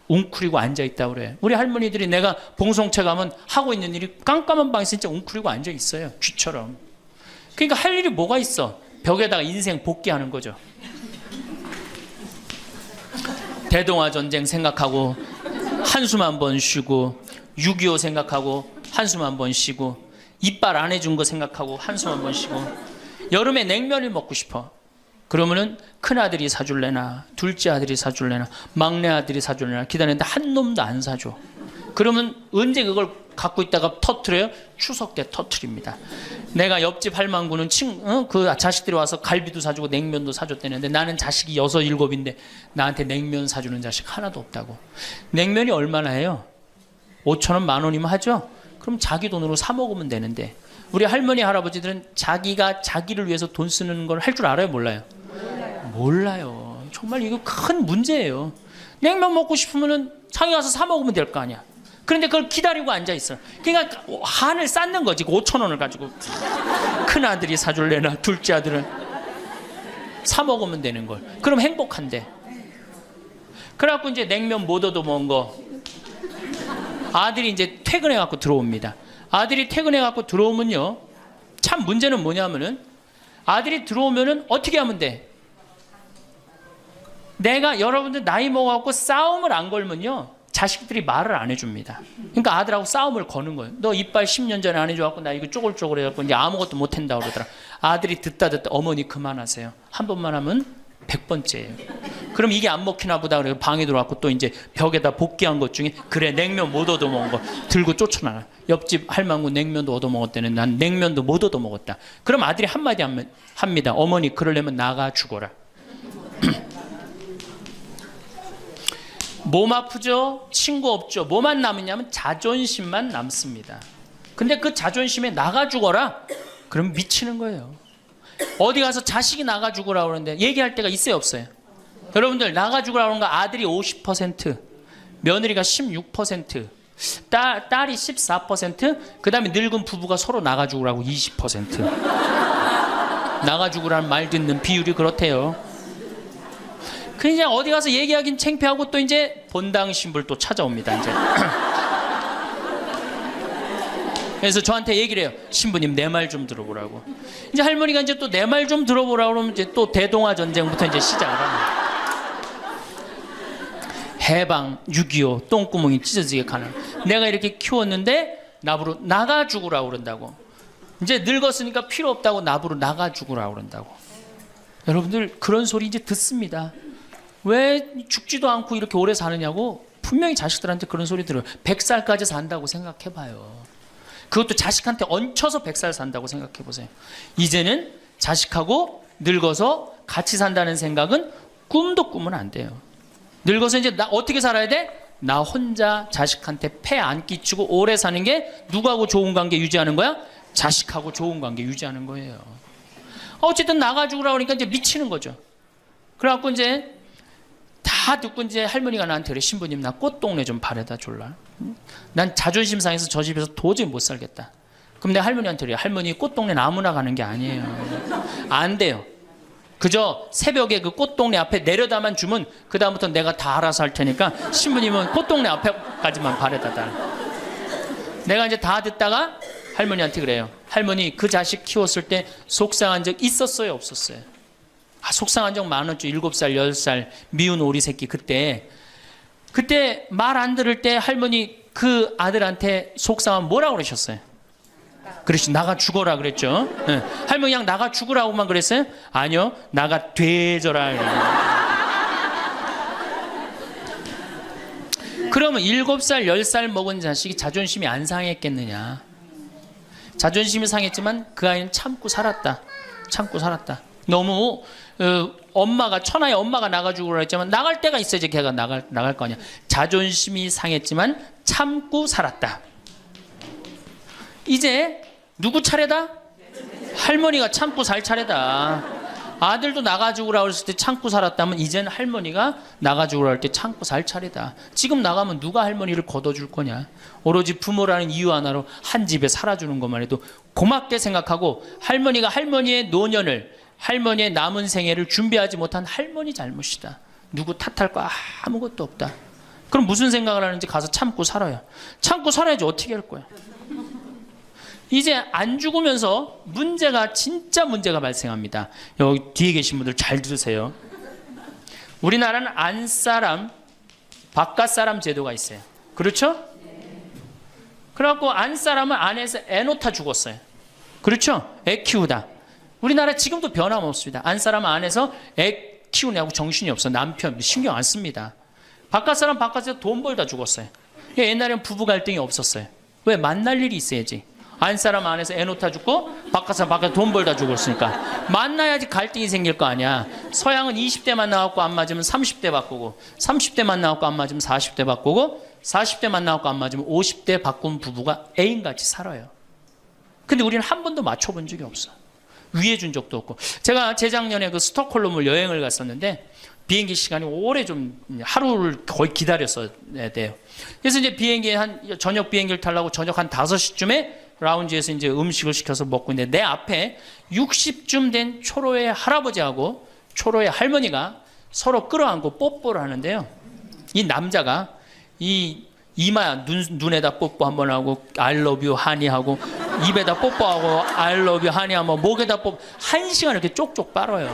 웅크리고 앉아있다고 그래. 우리 할머니들이 내가 봉송체 가면 하고 있는 일이 깜깜한 방에서 진짜 웅크리고 앉아있어요. 쥐처럼. 그러니까 할 일이 뭐가 있어? 벽에다가 인생 복귀하는 거죠. 대동아 전쟁 생각하고 한숨 한 번 쉬고 6.25 생각하고 한숨 한 번 쉬고 이빨 안 해준 거 생각하고 한숨 한 번 쉬고 여름에 냉면을 먹고 싶어. 그러면은 큰아들이 사줄래나 둘째 아들이 사줄래나 막내 아들이 사줄래나 기다리는데 한 놈도 안 사줘. 그러면 언제 그걸 갖고 있다가 터트려요? 추석 때 터트립니다. 내가 옆집 할망구는 그 자식들이 와서 갈비도 사주고 냉면도 사줬다는데 나는 자식이 6, 7인데 나한테 냉면 사주는 자식 하나도 없다고. 냉면이 얼마나 해요? 5,000원, 10,000원이면 하죠? 그럼 자기 돈으로 사 먹으면 되는데 우리 할머니 할아버지들은 자기가 자기를 위해서 돈 쓰는 걸 할 줄 알아요? 몰라요? 몰라요. 정말 이거 큰 문제예요. 냉면 먹고 싶으면은 상에 가서 사 먹으면 될 거 아니야. 그런데 그걸 기다리고 앉아 있어. 그러니까 한을 쌓는 거지. 5,000원을 가지고 큰 아들이 사줄래나 둘째 아들은 사 먹으면 되는 걸. 그럼 행복한데. 그래갖고 이제 냉면 못 얻어 먹은 거 아들이 이제 퇴근해 갖고 들어옵니다. 아들이 퇴근해 갖고 들어오면요 참 문제는 뭐냐면은 아들이 들어오면은 어떻게 하면 돼? 내가 여러분들 나이 먹어갖고 싸움을 안 걸면요 자식들이 말을 안 해줍니다. 그러니까 아들하고 싸움을 거는 거예요. 너 이빨 10년 전에 안 해줘갖고 나 이거 쪼글쪼글 해갖고 이제 아무것도 못한다 그러더라. 아들이 듣다 어머니 그만하세요. 한 번만 하면 100번째예요. 그럼 이게 안 먹히나 보다 그래서 방에 들어왔고 또 이제 벽에다 복귀한 것 중에 그래 냉면 못 얻어먹은 거 들고 쫓아나가. 옆집 할망구 냉면도 얻어먹었다는 난 냉면도 못 얻어먹었다. 그럼 아들이 한마디 합니다. 어머니 그러려면 나가 죽어라. 몸 아프죠? 친구 없죠? 뭐만 남으냐면 자존심만 남습니다. 근데 그 자존심에 나가 죽어라? 그럼 미치는 거예요. 어디 가서 자식이 나가 죽으라고 그러는데 얘기할 때가 있어요 없어요? 여러분들 나가 죽으라고 그러는 거 아들이 50%, 며느리가 16%, 딸이 14%, 그 다음에 늙은 부부가 서로 나가 죽으라고 20%. 나가 죽으라는 말 듣는 비율이 그렇대요. 그냥 어디 가서 얘기하긴 창피하고 또 이제 본당 신부를 또 찾아옵니다. 이제. 그래서 저한테 얘기를 해요. 신부님 내 말 좀 들어보라고. 이제 할머니가 이제 또 내 말 좀 들어보라고 그러면 이제 또 대동아 전쟁부터 이제 시작을 합니다. 해방 6.25 똥구멍이 찢어지게 가는. 내가 이렇게 키웠는데 나부로 나가 죽으라고 그런다고. 이제 늙었으니까 필요 없다고 나부로 나가 죽으라고 그런다고. 여러분들 그런 소리 이제 듣습니다. 왜 죽지도 않고 이렇게 오래 사느냐고 분명히 자식들한테 그런 소리 들어요. 100살까지 산다고 생각해봐요. 그것도 자식한테 얹혀서 100살 산다고 생각해보세요. 이제는 자식하고 늙어서 같이 산다는 생각은 꿈도 꾸면 안 돼요. 늙어서 이제 나 어떻게 살아야 돼? 나 혼자 자식한테 폐 안 끼치고 오래 사는 게 누구하고 좋은 관계 유지하는 거야? 자식하고 좋은 관계 유지하는 거예요. 어쨌든 나가 죽으라고 그러니까 이제 미치는 거죠. 그래갖고 이제 다 듣고 이제 할머니가 나한테 그래. 신부님 나 꽃동네 좀 바래다 줄라. 난 자존심 상해서 저 집에서 도저히 못 살겠다. 그럼 내가 할머니한테 그래. 할머니 꽃동네 아무나 가는 게 아니에요. 안 돼요. 그저 새벽에 그 꽃동네 앞에 내려다만 주면 그 다음부터 내가 다 알아서 할 테니까 신부님은 꽃동네 앞에까지만 바래다 달. 내가 이제 다 듣다가 할머니한테 그래요. 할머니 그 자식 키웠을 때 속상한 적 있었어요 없었어요? 속상한 적 많았죠. 7살 10살 미운 오리 새끼 그때 말 안 들을 때 할머니 그 아들한테 속상하면 뭐라고 그러셨어요? 그렇지 나가 죽어라 그랬죠. 네. 할머니 그냥 나가 죽으라고만 그랬어요? 아니요 나가 되져라. 그러면 7살 10살 먹은 자식이 자존심이 안 상했겠느냐? 자존심이 상했지만 그 아이는 참고 살았다. 너무 엄마가 천하의 엄마가 나가 죽으라 했지만 나갈 때가 있어야지 걔가 나갈 거 아니야. 자존심이 상했지만 참고 살았다. 이제 누구 차례다? 할머니가 참고 살 차례다. 아들도 나가 죽으라 그랬을 때 참고 살았다면 이제는 할머니가 나가 죽으라 할 때 참고 살 차례다. 지금 나가면 누가 할머니를 걷어줄 거냐? 오로지 부모라는 이유 하나로 한 집에 살아주는 것만 해도 고맙게 생각하고 할머니가 할머니의 노년을 할머니의 남은 생애를 준비하지 못한 할머니 잘못이다. 누구 탓할 거 아무것도 없다. 그럼 무슨 생각을 하는지 가서 참고 살아요. 참고 살아야지 어떻게 할 거야. 이제 안 죽으면서 진짜 문제가 발생합니다. 여기 뒤에 계신 분들 잘 들으세요. 우리나라는 안사람, 바깥사람 제도가 있어요. 그렇죠? 그래갖고 안사람은 안에서 애 놓다 죽었어요. 그렇죠? 애 키우다. 우리나라 지금도 변함없습니다. 안사람은 안에서 애 키우냐고 정신이 없어. 남편 신경 안 씁니다. 바깥사람 바깥에서 돈 벌다 죽었어요. 옛날에는 부부 갈등이 없었어요. 왜? 만날 일이 있어야지. 안사람 안에서 애 놓다 죽고 바깥사람 바깥에서 돈 벌다 죽었으니까 만나야지 갈등이 생길 거 아니야. 서양은 20대만 나왔고 안 맞으면 30대 바꾸고 30대만 나왔고 안 맞으면 40대 바꾸고 40대만 나왔고 안 맞으면 50대 바꾼 부부가 애인같이 살아요. 근데 우리는 한 번도 맞춰본 적이 없어. 위해준 적도 없고. 제가 재작년에 그 스톡홀름을 여행을 갔었는데 비행기 시간이 오래 좀 하루를 거의 기다렸어야 돼요. 그래서 이제 저녁 비행기를 타려고 저녁 한 5시쯤에 라운지에서 이제 음식을 시켜서 먹고 있는데 내 앞에 60쯤 된 초로의 할아버지하고 초로의 할머니가 서로 끌어안고 뽀뽀를 하는데요. 이 남자가 이 이마 눈에다 뽀뽀 한번 하고 I love you 하니 하고 입에다 뽀뽀하고 I love you 하냐 뭐 목에다 뽀뽀 1시간 이렇게 쪽쪽 빨아요.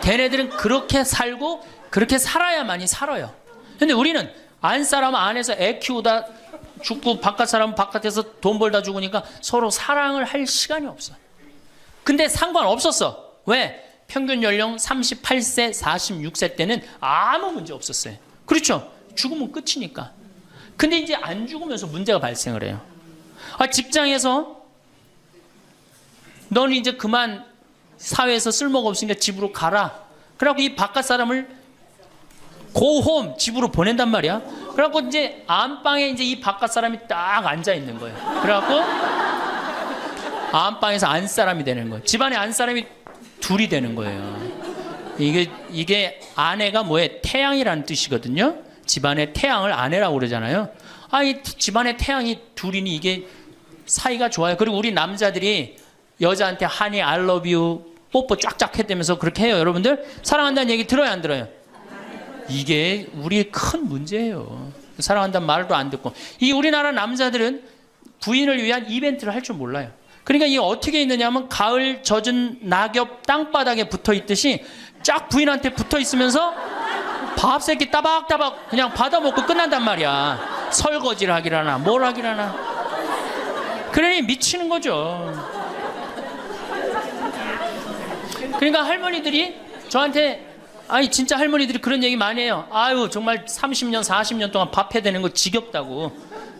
걔네들은 그렇게 살고 그렇게 살아야만이 살아요. 근데 우리는 안 사람은 안에서 애 키우다 죽고 바깥 사람은 바깥에서 돈 벌다 죽으니까 서로 사랑을 할 시간이 없어. 근데 상관없었어. 왜? 평균 연령 38세, 46세 때는 아무 문제 없었어요. 그렇죠? 죽으면 끝이니까. 근데 이제 안 죽으면서 문제가 발생을 해요. 직장에서 너는 이제 그만 사회에서 쓸모가 없으니까 집으로 가라. 그래갖고 이 바깥 사람을 고홈 집으로 보낸단 말이야. 그래갖고 이제 안방에 이제 이 바깥 사람이 딱 앉아 있는 거예요. 그래갖고 안방에서 안 사람이 되는 거예요. 집안에 안 사람이 둘이 되는 거예요. 이게 아내가 뭐에 태양이라는 뜻이거든요. 집안의 태양을 아내라고 그러잖아요. 이 집안의 태양이 둘이니 이게 사이가 좋아요. 그리고 우리 남자들이 여자한테 하니 I love you 뽀뽀 쫙쫙 했다면서 그렇게 해요. 여러분들 사랑한다는 얘기 들어요 안 들어요? 이게 우리의 큰 문제예요. 사랑한다는 말도 안 듣고. 이 우리나라 남자들은 부인을 위한 이벤트를 할 줄 몰라요. 그러니까 이게 어떻게 있느냐면 가을 젖은 낙엽 땅바닥에 붙어 있듯이 쫙 부인한테 붙어 있으면서 밥 새끼 따박따박 그냥 받아먹고 끝난단 말이야. 설거지를 하기라나 뭘 하기라나. 그러니 미치는 거죠. 그러니까 할머니들이 저한테 진짜 할머니들이 그런 얘기 많이 해요. 아유 정말 30년 40년 동안 밥 해야 되는 거 지겹다고.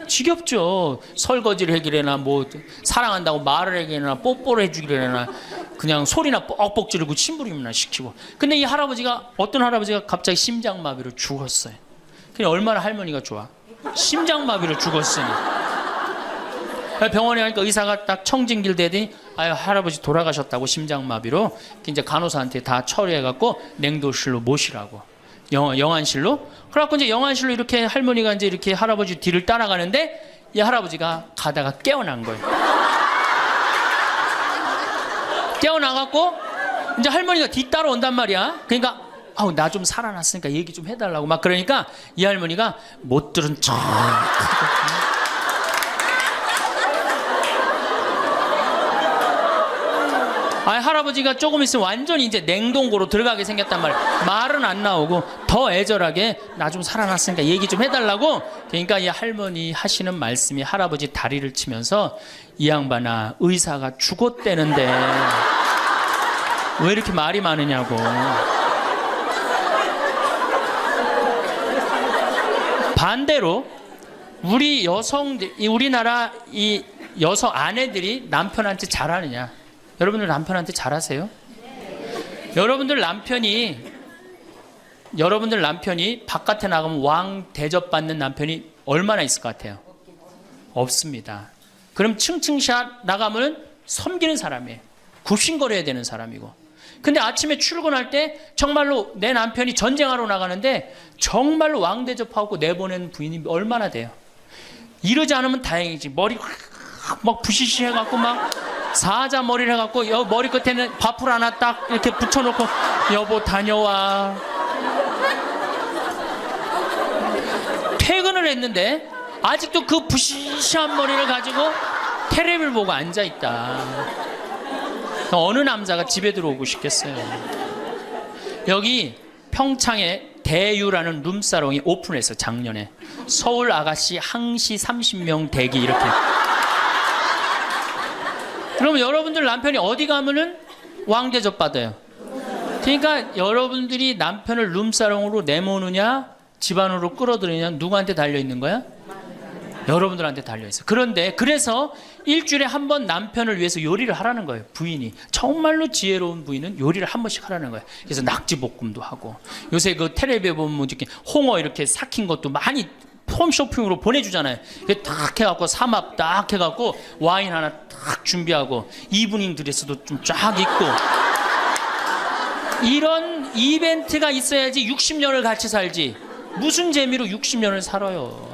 지겹죠. 설거지를 해기래나 뭐 사랑한다고 말을 해기래나 뽀뽀를 해주기래나 그냥 소리나 뻑뻑 지르고 심부름이나 시키고. 근데 이 할아버지가 어떤 할아버지가 갑자기 심장마비로 죽었어요. 그냥 얼마나 할머니가 좋아. 심장마비로 죽었으니. 병원에 가니까 의사가 딱 청진길 대더니 할아버지 돌아가셨다고 심장마비로. 이제 간호사한테 다 처리해갖고 냉도실로 모시라고. 영안실로. 그래갖고 이제 영안실로 이렇게 할머니가 이제 이렇게 할아버지 뒤를 따라가는데 이 할아버지가 가다가 깨어난 거예요. 깨어나갖고 이제 할머니가 뒤 따라온단 말이야. 그러니까 나 좀 살아났으니까 얘기 좀 해달라고 막 그러니까 이 할머니가 못 들은 척. 할아버지가 조금 있으면 완전히 이제 냉동고로 들어가게 생겼단 말이야. 말은 안 나오고 더 애절하게 나 좀 살아났으니까 얘기 좀 해달라고. 그러니까 이 할머니 하시는 말씀이 할아버지 다리를 치면서 이 양반아 의사가 죽었대는데 왜 이렇게 말이 많으냐고. 반대로 우리 여성들, 우리나라 이 여성 아내들이 남편한테 잘하느냐? 여러분들 남편한테 잘하세요? 네. 여러분들 남편이 바깥에 나가면 왕 대접받는 남편이 얼마나 있을 것 같아요? 없습니다. 그럼 층층샷 나가면 섬기는 사람이에요. 굽신거려야 되는 사람이고. 근데 아침에 출근할 때 정말로 내 남편이 전쟁하러 나가는데 정말로 왕 대접하고 내보낸 부인이 얼마나 돼요? 이러지 않으면 다행이지. 머리 막 부시시 해갖고 막 사자 머리를 해갖고 머리 끝에는 밥풀 하나 딱 이렇게 붙여놓고 여보 다녀와. 퇴근을 했는데 아직도 그 부시시한 머리를 가지고 테레비를 보고 앉아있다. 어느 남자가 집에 들어오고 싶겠어요. 여기 평창에 대유라는 룸사롱이 오픈했어. 작년에. 서울 아가씨 항시 30명 대기 이렇게. 그러면 여러분들 남편이 어디 가면은 왕대접 받아요. 그러니까 여러분들이 남편을 룸사롱으로 내모느냐 집안으로 끌어들이느냐 누구한테 달려있는 거야? 여러분들한테 달려있어. 그런데 그래서 일주일에 한 번 남편을 위해서 요리를 하라는 거예요. 부인이. 정말로 지혜로운 부인은 요리를 한 번씩 하라는 거예요. 그래서 낙지볶음도 하고 요새 그 텔레비에 보면 이렇게 홍어 이렇게 삭힌 것도 많이 홈쇼핑으로 보내주잖아요. 딱 해갖고 삼합 딱 해갖고 와인 하나 딱 준비하고 이브닝 드레스도 좀 쫙 입고 이런 이벤트가 있어야지 60년을 같이 살지. 무슨 재미로 60년을 살아요.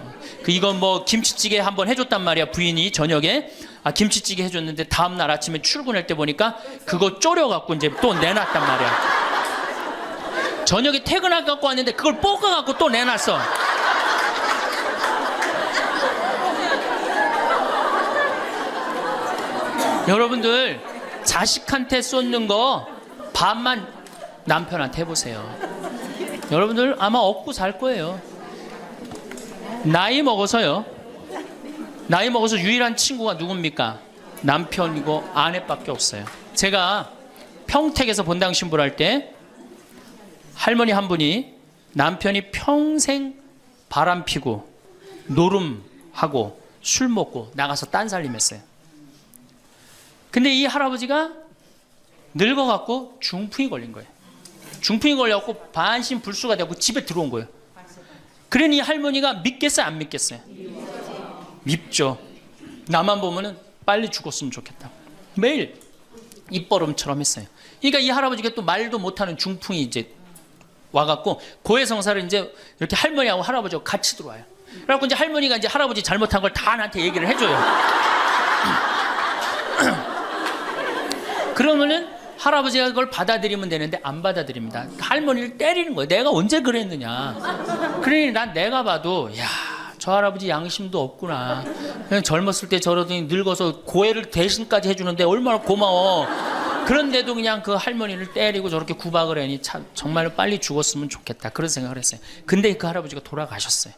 이건 뭐 김치찌개 한번 해줬단 말이야. 부인이 저녁에 김치찌개 해줬는데 다음날 아침에 출근할 때 보니까 그거 졸여갖고 이제 또 내놨단 말이야. 저녁에 퇴근해갖고 왔는데 그걸 볶아갖고 또 내놨어. 여러분들 자식한테 쏟는 거 반만 남편한테 해보세요. 여러분들 아마 얻고 살 거예요. 나이 먹어서 유일한 친구가 누굽니까? 남편이고 아내밖에 없어요. 제가 평택에서 본당 신부를 할 때 할머니 한 분이 남편이 평생 바람 피고 노름하고 술 먹고 나가서 딴살림했어요. 근데 이 할아버지가 늙어갖고 중풍이 걸린 거예요. 중풍이 걸려갖고 반신불수가 되고 집에 들어온 거예요. 그러니 이 할머니가 믿겠어요, 안 믿겠어요? 밉죠. 나만 보면은 빨리 죽었으면 좋겠다. 매일 입버름처럼 했어요. 그러니까 이 할아버지가 또 말도 못하는 중풍이 이제 와갖고 고해성사를 이제 이렇게 할머니하고 할아버지하고 같이 들어와요. 그래갖고 이제 할머니가 이제 할아버지 잘못한 걸 다 나한테 얘기를 해줘요. 그러면은 할아버지가 그걸 받아들이면 되는데 안 받아들입니다. 할머니를 때리는 거예요. 내가 언제 그랬느냐. 그러니 난 내가 봐도 야, 저 할아버지 양심도 없구나. 그냥 젊었을 때 저러더니 늙어서 고해를 대신까지 해주는데 얼마나 고마워. 그런데도 그냥 그 할머니를 때리고 저렇게 구박을 하니 참 정말 빨리 죽었으면 좋겠다. 그런 생각을 했어요. 근데 그 할아버지가 돌아가셨어요.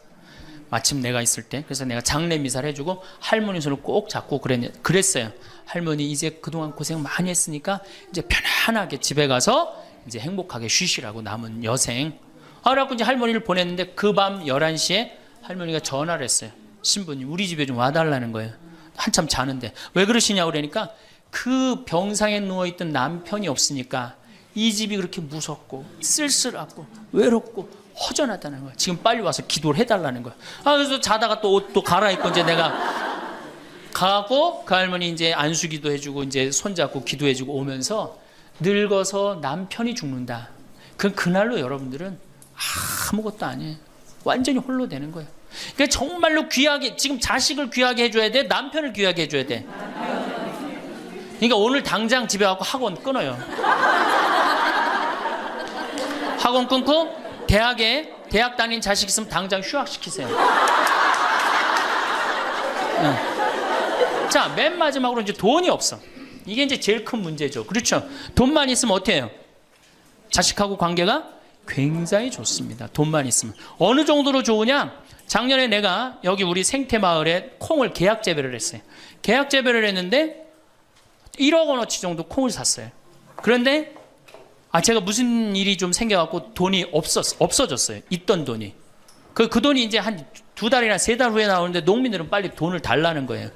마침 내가 있을 때. 그래서 내가 장례 미사를 해주고 할머니 손을 꼭 잡고 그랬어요. 할머니 이제 그동안 고생 많이 했으니까 이제 편안하게 집에 가서 이제 행복하게 쉬시라고 남은 여생. 그래갖고 이제 할머니를 보냈는데 그 밤 11시에 할머니가 전화를 했어요. 신부님 우리 집에 좀 와달라는 거예요. 한참 자는데. 왜 그러시냐고 그러니까 그 병상에 누워있던 남편이 없으니까 이 집이 그렇게 무섭고 쓸쓸하고 외롭고 허전하다는 거야. 지금 빨리 와서 기도를 해달라는 거야. 그래서 자다가 또 옷도 갈아입고 이제 내가 가고 그 할머니 이제 안수기도 해주고 이제 손잡고 기도해주고 오면서 늙어서 남편이 죽는다. 그날로 여러분들은 아무것도 아니에요. 완전히 홀로 되는 거예요. 그러니까 정말로 귀하게 지금 자식을 귀하게 해줘야 돼. 남편을 귀하게 해줘야 돼. 그러니까 오늘 당장 집에 가고 학원 끊어요. 학원 끊고 대학 다닌 자식 있으면 당장 휴학시키세요. 자, 맨 마지막으로 이제 돈이 없어. 이게 이제 제일 큰 문제죠. 그렇죠? 돈만 있으면 어때요? 해요? 자식하고 관계가 굉장히 좋습니다. 돈만 있으면. 어느 정도로 좋으냐? 작년에 내가 여기 우리 생태마을에 콩을 계약 재배를 했어요. 계약 재배를 했는데 1억 원어치 정도 콩을 샀어요. 그런데 제가 무슨 일이 좀 생겨갖고 돈이 없어졌어요. 있던 돈이. 그 돈이 이제 한 2달이나 3달 후에 나오는데 농민들은 빨리 돈을 달라는 거예요.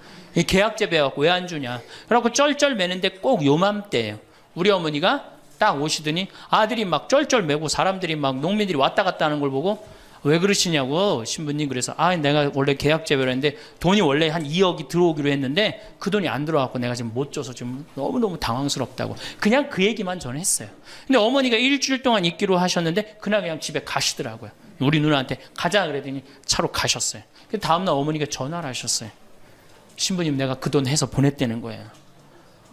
계약 재배해갖고 왜 안 주냐. 그래갖고 쩔쩔 매는데 꼭 요맘때예요. 우리 어머니가 딱 오시더니 아들이 막 쩔쩔 매고 사람들이 막 농민들이 왔다 갔다 하는 걸 보고 왜 그러시냐고 신부님. 그래서 내가 원래 계약 재배를 했는데 돈이 원래 한 2억이 들어오기로 했는데 그 돈이 안 들어와갖고 내가 지금 못 줘서 지금 너무너무 당황스럽다고 그냥 그 얘기만 저는 했어요. 근데 어머니가 일주일 동안 있기로 하셨는데 그날 그냥 집에 가시더라고요. 우리 누나한테 가자 그랬더니 차로 가셨어요. 그 다음날 어머니가 전화를 하셨어요. 신부님 내가 그 돈 해서 보냈다는 거예요.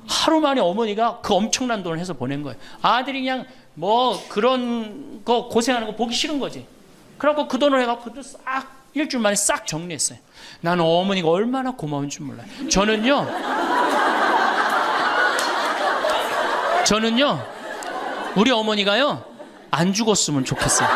하루 만에 어머니가 그 엄청난 돈을 해서 보낸 거예요. 아들이 그냥 뭐 그런 거 고생하는 거 보기 싫은 거지. 그래갖고 그 돈을 해갖고 싹 일주일 만에 싹 정리했어요. 나는 어머니가 얼마나 고마운 줄 몰라요. 저는요 우리 어머니가요 안 죽었으면 좋겠어요.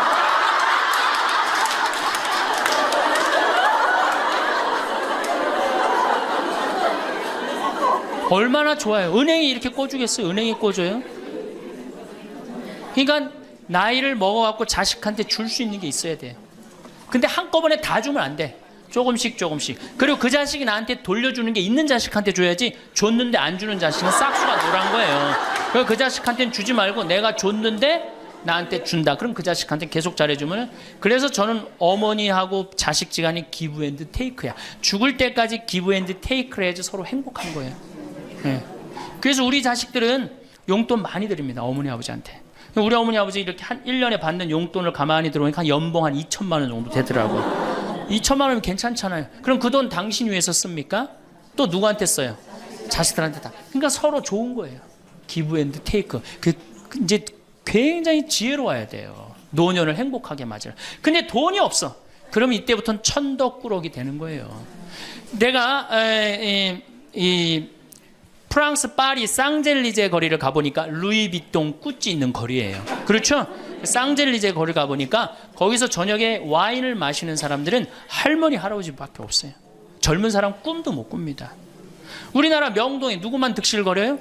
얼마나 좋아요. 은행이 이렇게 꿔주겠어요? 은행이 꿔줘요? 그러니까 나이를 먹어갖고 자식한테 줄 수 있는 게 있어야 돼요. 근데 한꺼번에 다 주면 안 돼. 조금씩. 그리고 그 자식이 나한테 돌려주는 게 있는 자식한테 줘야지 줬는데 안 주는 자식은 싹수가 노란 거예요. 그래서 그 자식한테는 주지 말고 내가 줬는데 나한테 준다. 그럼 그 자식한테 계속 잘해주면. 그래서 저는 어머니하고 자식 지간이 기브 앤드 테이크야. 죽을 때까지 기브 앤드 테이크를 해야지 서로 행복한 거예요. 네. 그래서 우리 자식들은 용돈 많이 드립니다. 어머니 아버지한테. 우리 어머니 아버지 이렇게 한 1년에 받는 용돈을 가만히 들어보니까 한 연봉 한 2천만 원 정도 되더라고요. 2천만 원이면 괜찮잖아요. 그럼 그 돈 당신 위해서 씁니까? 또 누구한테 써요? 자식들한테 다. 그러니까 서로 좋은 거예요. 기브 앤드 테이크. 이제 굉장히 지혜로워야 돼요. 노년을 행복하게 맞아요. 근데 돈이 없어. 그럼 이때부터는 천덕꾸러기 되는 거예요. 내가 이 프랑스 파리 쌍젤리제 거리를 가보니까 루이비통 구찌 있는 거리예요. 그렇죠? 쌍젤리제 거리 가보니까 거기서 저녁에 와인을 마시는 사람들은 할머니 할아버지밖에 없어요. 젊은 사람 꿈도 못 꿉니다. 우리나라 명동에 누구만 득실거려요?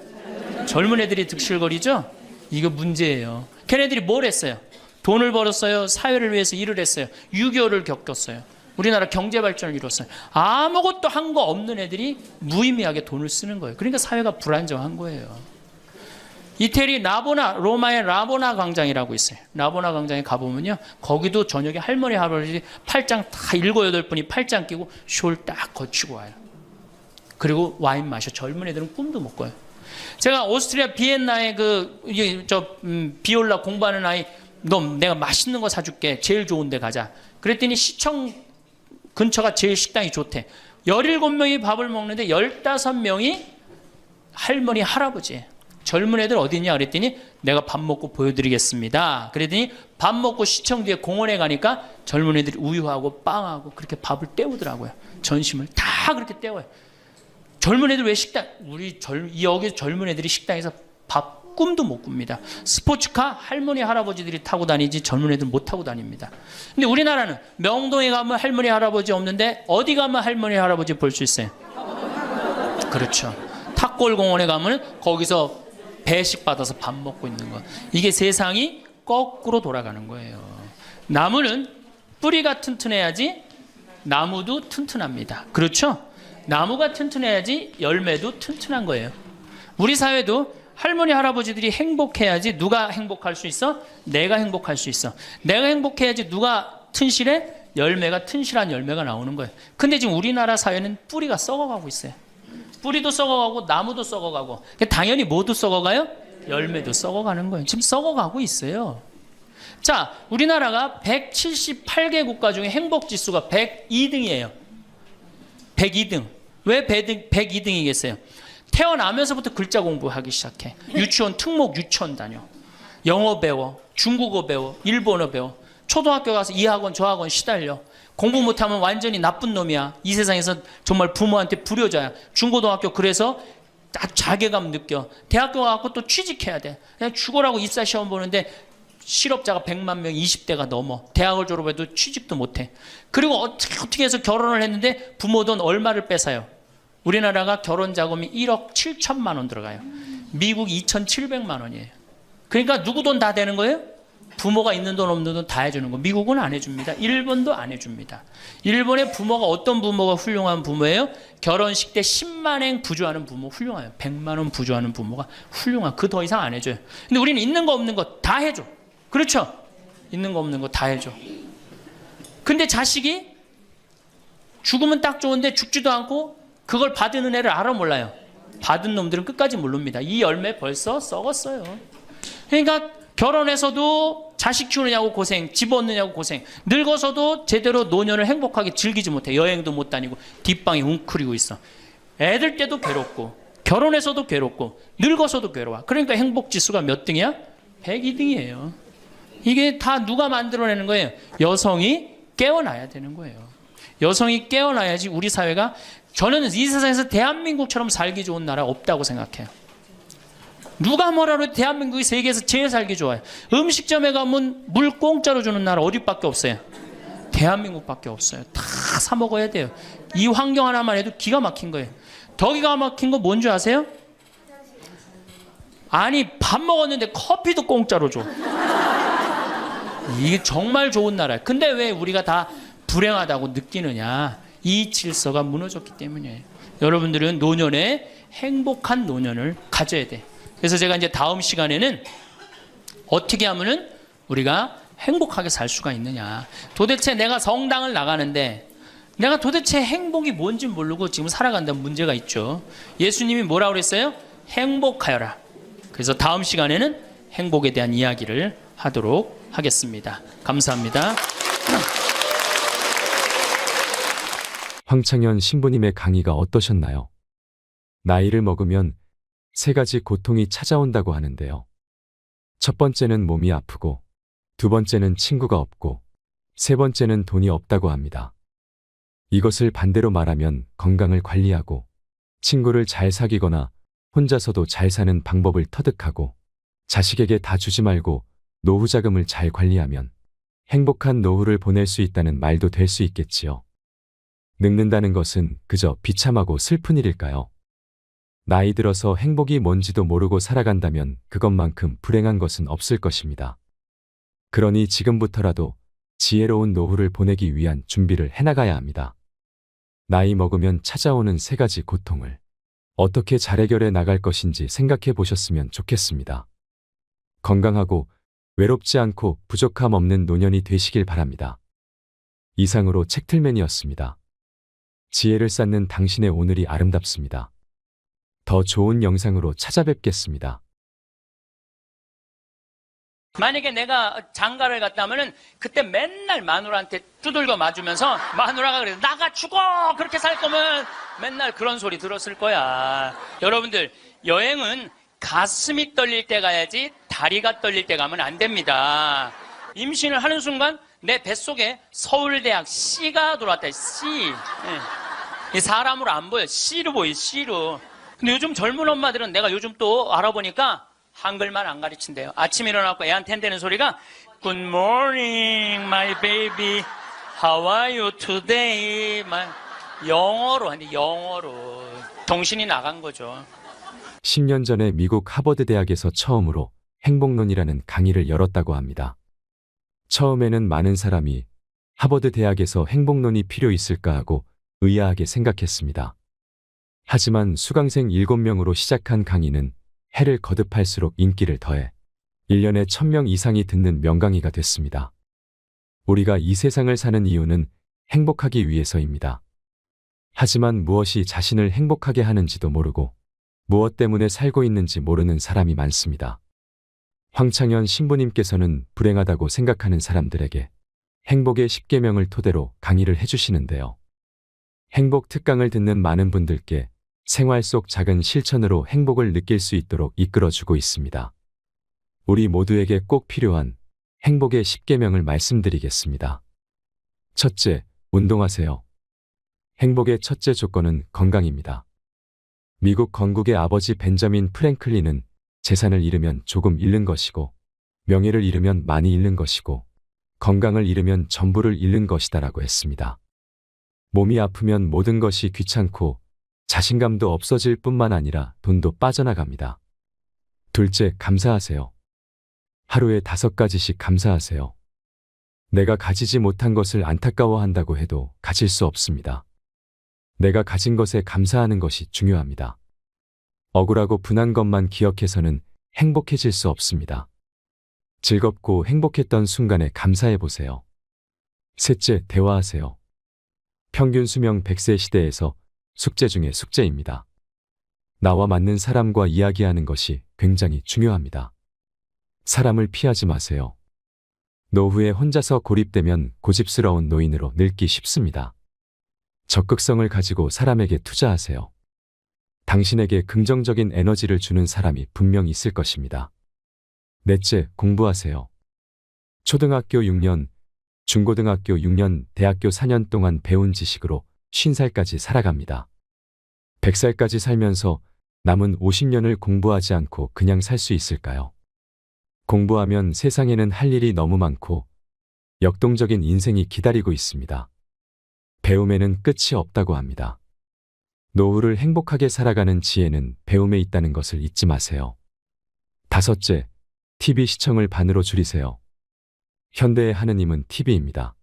젊은 애들이 득실거리죠? 이거 문제예요. 걔네들이 뭘 했어요? 돈을 벌었어요. 사회를 위해서 일을 했어요. 6.25를 겪었어요. 우리나라 경제 발전을 이뤘어요. 아무것도 한 거 없는 애들이 무의미하게 돈을 쓰는 거예요. 그러니까 사회가 불안정한 거예요. 이태리 로마의 라보나 광장이라고 있어요. 라보나 광장에 가보면요, 거기도 저녁에 할머니 할아버지 팔짱 다 7, 8분이 팔짱 끼고 숄 딱 거치고 와요. 그리고 와인 마셔. 젊은 애들은 꿈도 못 꿔요. 제가 오스트리아 비엔나에 비올라 공부하는 아이, 너 내가 맛있는 거 사줄게. 제일 좋은 데 가자. 그랬더니 시청 근처가 제일 식당이 좋대. 17명이 밥을 먹는데 15명이 할머니 할아버지예요. 젊은 애들 어디 있냐 그랬더니 내가 밥 먹고 보여드리겠습니다. 그랬더니 밥 먹고 시청 뒤에 공원에 가니까 젊은 애들이 우유하고 빵하고 그렇게 밥을 때우더라고요. 전심을 다 그렇게 때워요. 젊은 애들 왜 여기 젊은 애들이 식당에서 밥 꿈도 못 꿉니다. 스포츠카 할머니 할아버지들이 타고 다니지 젊은 애들 못 타고 다닙니다. 근데 우리나라는 명동에 가면 할머니 할아버지 없는데 어디 가면 할머니 할아버지 볼 수 있어요? 그렇죠. 탑골공원에 가면 거기서 배식 받아서 밥 먹고 있는 거. 이게 세상이 거꾸로 돌아가는 거예요. 나무는 뿌리가 튼튼해야지 나무도 튼튼합니다. 그렇죠? 나무가 튼튼해야지 열매도 튼튼한 거예요. 우리 사회도 할머니 할아버지들이 행복해야지 누가 행복할 수 있어? 내가 행복할 수 있어. 내가 행복해야지 누가 튼실해? 튼실한 열매가 나오는 거예요. 근데 지금 우리나라 사회는 뿌리가 썩어가고 있어요. 뿌리도 썩어가고 나무도 썩어가고, 당연히 모두 썩어가요? 열매도 썩어가는 거예요. 지금 썩어가고 있어요. 자, 우리나라가 178개 국가 중에 행복지수가 102등이에요. 102등. 왜 102등이겠어요? 태어나면서부터 글자 공부하기 시작해. 유치원 특목 유치원 다녀. 영어 배워, 중국어 배워, 일본어 배워. 초등학교 가서 이 학원 저 학원 시달려. 공부 못하면 완전히 나쁜 놈이야. 이 세상에서 정말 부모한테 불효자야. 중고등학교 그래서 자괴감 느껴. 대학교 가서 또 취직해야 돼. 그냥 죽어라고 입사 시험 보는데 실업자가 100만 명, 20대가 넘어. 대학을 졸업해도 취직도 못해. 그리고 어떻게 해서 결혼을 했는데 부모 돈 얼마를 뺏어요? 우리나라가 결혼 자금이 1억 7천만 원 들어가요. 미국 2,700만 원이에요. 그러니까 누구 돈 다 되는 거예요? 부모가 있는 돈 없는 돈 다 해주는 거. 미국은 안 해줍니다. 일본도 안 해줍니다. 일본의 부모가 어떤 부모가 훌륭한 부모예요? 결혼식 때 10만엔 부조하는 부모 훌륭해요. 100만 원 부조하는 부모가 훌륭한. 그 더 이상 안 해줘요. 근데 우리는 있는 거 없는 거 다 해줘. 그렇죠? 있는 거 없는 거 다 해줘. 근데 자식이 죽으면 딱 좋은데 죽지도 않고 그걸 받은 은혜를 알아 몰라요. 받은 놈들은 끝까지 모릅니다. 이 열매 벌써 썩었어요. 그러니까 결혼해서도 자식 키우느냐고 고생, 집 얻느냐고 고생, 늙어서도 제대로 노년을 행복하게 즐기지 못해. 여행도 못 다니고 뒷방에 웅크리고 있어. 애들 때도 괴롭고 결혼해서도 괴롭고 늙어서도 괴로워. 그러니까 행복지수가 몇 등이야? 102등이에요. 이게 다 누가 만들어내는 거예요? 여성이 깨어나야 되는 거예요. 여성이 깨어나야지 우리 사회가, 저는 이 세상에서 대한민국처럼 살기 좋은 나라 없다고 생각해요. 누가 뭐라도 대한민국이 세계에서 제일 살기 좋아요. 음식점에 가면 물 공짜로 주는 나라 어디밖에 없어요? 대한민국밖에 없어요. 다 사 먹어야 돼요. 이 환경 하나만 해도 기가 막힌 거예요. 더 기가 막힌 거 뭔지 아세요? 아니, 밥 먹었는데 커피도 공짜로 줘. 이게 정말 좋은 나라예요. 근데 왜 우리가 다 불행하다고 느끼느냐? 이 질서가 무너졌기 때문이에요. 여러분들은 노년에 행복한 노년을 가져야 돼. 그래서 제가 이제 다음 시간에는 어떻게 하면은 우리가 행복하게 살 수가 있느냐. 도대체 내가 성당을 나가는데 내가 도대체 행복이 뭔지 모르고 지금 살아간다는 문제가 있죠. 예수님이 뭐라고 그랬어요? 행복하여라. 그래서 다음 시간에는 행복에 대한 이야기를 하도록 하겠습니다. 감사합니다. 황창현 신부님의 강의가 어떠셨나요? 나이를 먹으면 3가지 고통이 찾아온다고 하는데요. 첫 번째는 몸이 아프고, 두 번째는 친구가 없고, 세 번째는 돈이 없다고 합니다. 이것을 반대로 말하면 건강을 관리하고, 친구를 잘 사귀거나 혼자서도 잘 사는 방법을 터득하고 자식에게 다 주지 말고 노후 자금을 잘 관리하면 행복한 노후를 보낼 수 있다는 말도 될 수 있겠지요. 늙는다는 것은 그저 비참하고 슬픈 일일까요? 나이 들어서 행복이 뭔지도 모르고 살아간다면 그것만큼 불행한 것은 없을 것입니다. 그러니 지금부터라도 지혜로운 노후를 보내기 위한 준비를 해나가야 합니다. 나이 먹으면 찾아오는 세 가지 고통을 어떻게 잘 해결해 나갈 것인지 생각해 보셨으면 좋겠습니다. 건강하고 외롭지 않고 부족함 없는 노년이 되시길 바랍니다. 이상으로 책틀맨이었습니다. 지혜를 쌓는 당신의 오늘이 아름답습니다. 더 좋은 영상으로 찾아뵙겠습니다. 만약에 내가 장가를 갔다 하면은 그때 맨날 마누라한테 두들겨 맞으면서 마누라가 그래 나가 죽어 그렇게 살 거면 맨날 그런 소리 들었을 거야. 여러분들 여행은 가슴이 떨릴 때 가야지 다리가 떨릴 때 가면 안 됩니다. 임신을 하는 순간 내 뱃속에 서울대학 C가 들어왔다. C. 이 사람으로 안 보여. C로 보여. C로. 근데 요즘 젊은 엄마들은 내가 요즘 또 알아보니까 한글만 안 가르친대요. 아침에 일어나고 애한테 한다는 소리가 Good morning, my baby. How are you today? 영어로 하는데 영어로. 정신이 나간 거죠. 10년 전에 미국 하버드 대학에서 처음으로 행복론이라는 강의를 열었다고 합니다. 처음에는 많은 사람이 하버드 대학에서 행복론이 필요 있을까 하고 의아하게 생각했습니다. 하지만 수강생 7명으로 시작한 강의는 해를 거듭할수록 인기를 더해 1년에 1000명 이상이 듣는 명강의가 됐습니다. 우리가 이 세상을 사는 이유는 행복하기 위해서입니다. 하지만 무엇이 자신을 행복하게 하는지도 모르고 무엇 때문에 살고 있는지 모르는 사람이 많습니다. 황창현 신부님께서는 불행하다고 생각하는 사람들에게 행복의 10계명을 토대로 강의를 해주시는데요. 행복 특강을 듣는 많은 분들께 생활 속 작은 실천으로 행복을 느낄 수 있도록 이끌어주고 있습니다. 우리 모두에게 꼭 필요한 행복의 10계명을 말씀드리겠습니다. 첫째, 운동하세요. 행복의 첫째 조건은 건강입니다. 미국 건국의 아버지 벤저민 프랭클린은 재산을 잃으면 조금 잃는 것이고 명예를 잃으면 많이 잃는 것이고 건강을 잃으면 전부를 잃는 것이다라고 했습니다. 몸이 아프면 모든 것이 귀찮고 자신감도 없어질 뿐만 아니라 돈도 빠져나갑니다. 둘째, 감사하세요. 하루에 5가지씩 감사하세요. 내가 가지지 못한 것을 안타까워한다고 해도 가질 수 없습니다. 내가 가진 것에 감사하는 것이 중요합니다. 억울하고 분한 것만 기억해서는 행복해질 수 없습니다. 즐겁고 행복했던 순간에 감사해 보세요. 셋째, 대화하세요. 평균 수명 100세 시대에서 숙제 중에 숙제입니다. 나와 맞는 사람과 이야기하는 것이 굉장히 중요합니다. 사람을 피하지 마세요. 노후에 혼자서 고립되면 고집스러운 노인으로 늙기 쉽습니다. 적극성을 가지고 사람에게 투자하세요. 당신에게 긍정적인 에너지를 주는 사람이 분명 있을 것입니다. 넷째, 공부하세요. 초등학교 6년, 중고등학교 6년, 대학교 4년 동안 배운 지식으로 50살까지 살아갑니다. 100살까지 살면서 남은 50년을 공부하지 않고 그냥 살 수 있을까요? 공부하면 세상에는 할 일이 너무 많고 역동적인 인생이 기다리고 있습니다. 배움에는 끝이 없다고 합니다. 노후를 행복하게 살아가는 지혜는 배움에 있다는 것을 잊지 마세요. 다섯째, TV 시청을 반으로 줄이세요. 현대의 하느님은 TV입니다.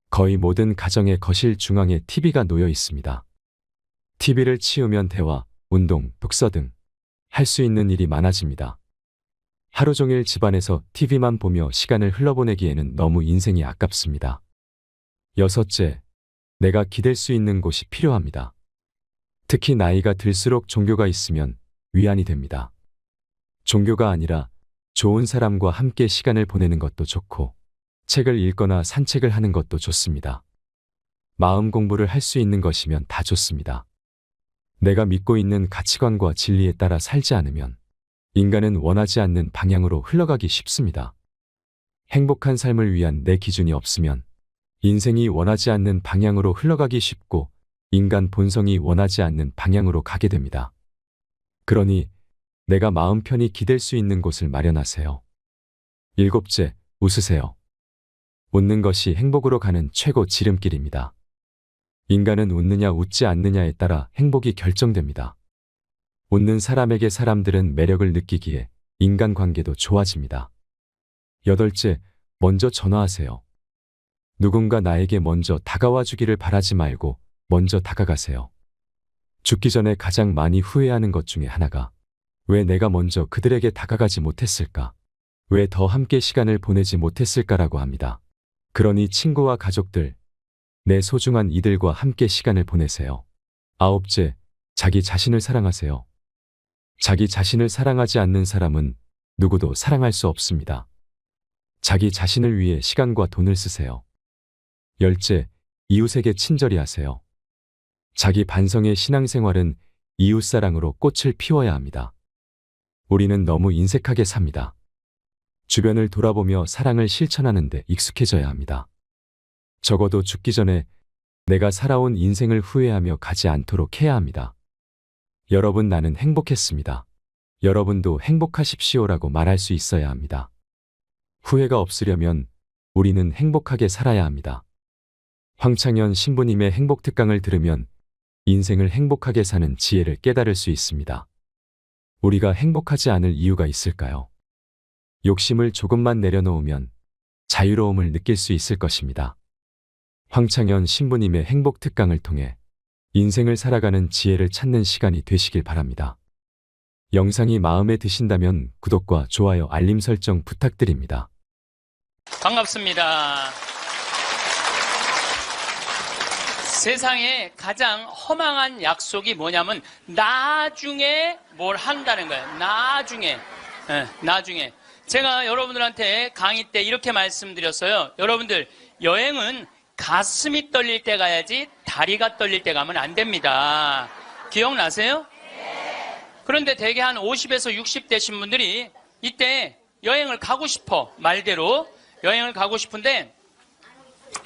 거의 모든 가정의 거실 중앙에 TV가 놓여 있습니다. TV를 치우면 대화, 운동, 독서 등 할 수 있는 일이 많아집니다. 하루 종일 집안에서 TV만 보며 시간을 흘러보내기에는 너무 인생이 아깝습니다. 여섯째, 내가 기댈 수 있는 곳이 필요합니다. 특히 나이가 들수록 종교가 있으면 위안이 됩니다. 종교가 아니라 좋은 사람과 함께 시간을 보내는 것도 좋고 책을 읽거나 산책을 하는 것도 좋습니다. 마음 공부를 할 수 있는 것이면 다 좋습니다. 내가 믿고 있는 가치관과 진리에 따라 살지 않으면 인간은 원하지 않는 방향으로 흘러가기 쉽습니다. 행복한 삶을 위한 내 기준이 없으면 인생이 원하지 않는 방향으로 흘러가기 쉽고 인간 본성이 원하지 않는 방향으로 가게 됩니다. 그러니 내가 마음 편히 기댈 수 있는 곳을 마련하세요. 7째, 웃으세요. 웃는 것이 행복으로 가는 최고 지름길입니다. 인간은 웃느냐 웃지 않느냐에 따라 행복이 결정됩니다. 웃는 사람에게 사람들은 매력을 느끼기에 인간관계도 좋아집니다. 8째, 먼저 전화하세요. 누군가 나에게 먼저 다가와 주기를 바라지 말고 먼저 다가가세요. 죽기 전에 가장 많이 후회하는 것 중에 하나가 왜 내가 먼저 그들에게 다가가지 못했을까? 왜 더 함께 시간을 보내지 못했을까라고 합니다. 그러니 친구와 가족들, 내 소중한 이들과 함께 시간을 보내세요. 9째, 자기 자신을 사랑하세요. 자기 자신을 사랑하지 않는 사람은 누구도 사랑할 수 없습니다. 자기 자신을 위해 시간과 돈을 쓰세요. 10째, 이웃에게 친절히 하세요. 자기 반성의 신앙생활은 이웃사랑으로 꽃을 피워야 합니다. 우리는 너무 인색하게 삽니다. 주변을 돌아보며 사랑을 실천하는 데 익숙해져야 합니다. 적어도 죽기 전에 내가 살아온 인생을 후회하며 가지 않도록 해야 합니다. 여러분, 나는 행복했습니다. 여러분도 행복하십시오라고 말할 수 있어야 합니다. 후회가 없으려면 우리는 행복하게 살아야 합니다. 황창현 신부님의 행복특강을 들으면 인생을 행복하게 사는 지혜를 깨달을 수 있습니다. 우리가 행복하지 않을 이유가 있을까요? 욕심을 조금만 내려놓으면 자유로움을 느낄 수 있을 것입니다. 황창현 신부님의 행복특강을 통해 인생을 살아가는 지혜를 찾는 시간이 되시길 바랍니다. 영상이 마음에 드신다면 구독과 좋아요, 알림 설정 부탁드립니다. 반갑습니다. 세상에 가장 허망한 약속이 뭐냐면 나중에 뭘 한다는 거예요. 나중에. 나중에. 제가 여러분들한테 강의 때 이렇게 말씀드렸어요. 여러분들, 여행은 가슴이 떨릴 때 가야지 다리가 떨릴 때 가면 안 됩니다. 기억나세요? 그런데 대개 한 50에서 60 되신 분들이 이때 여행을 가고 싶어. 말대로 여행을 가고 싶은데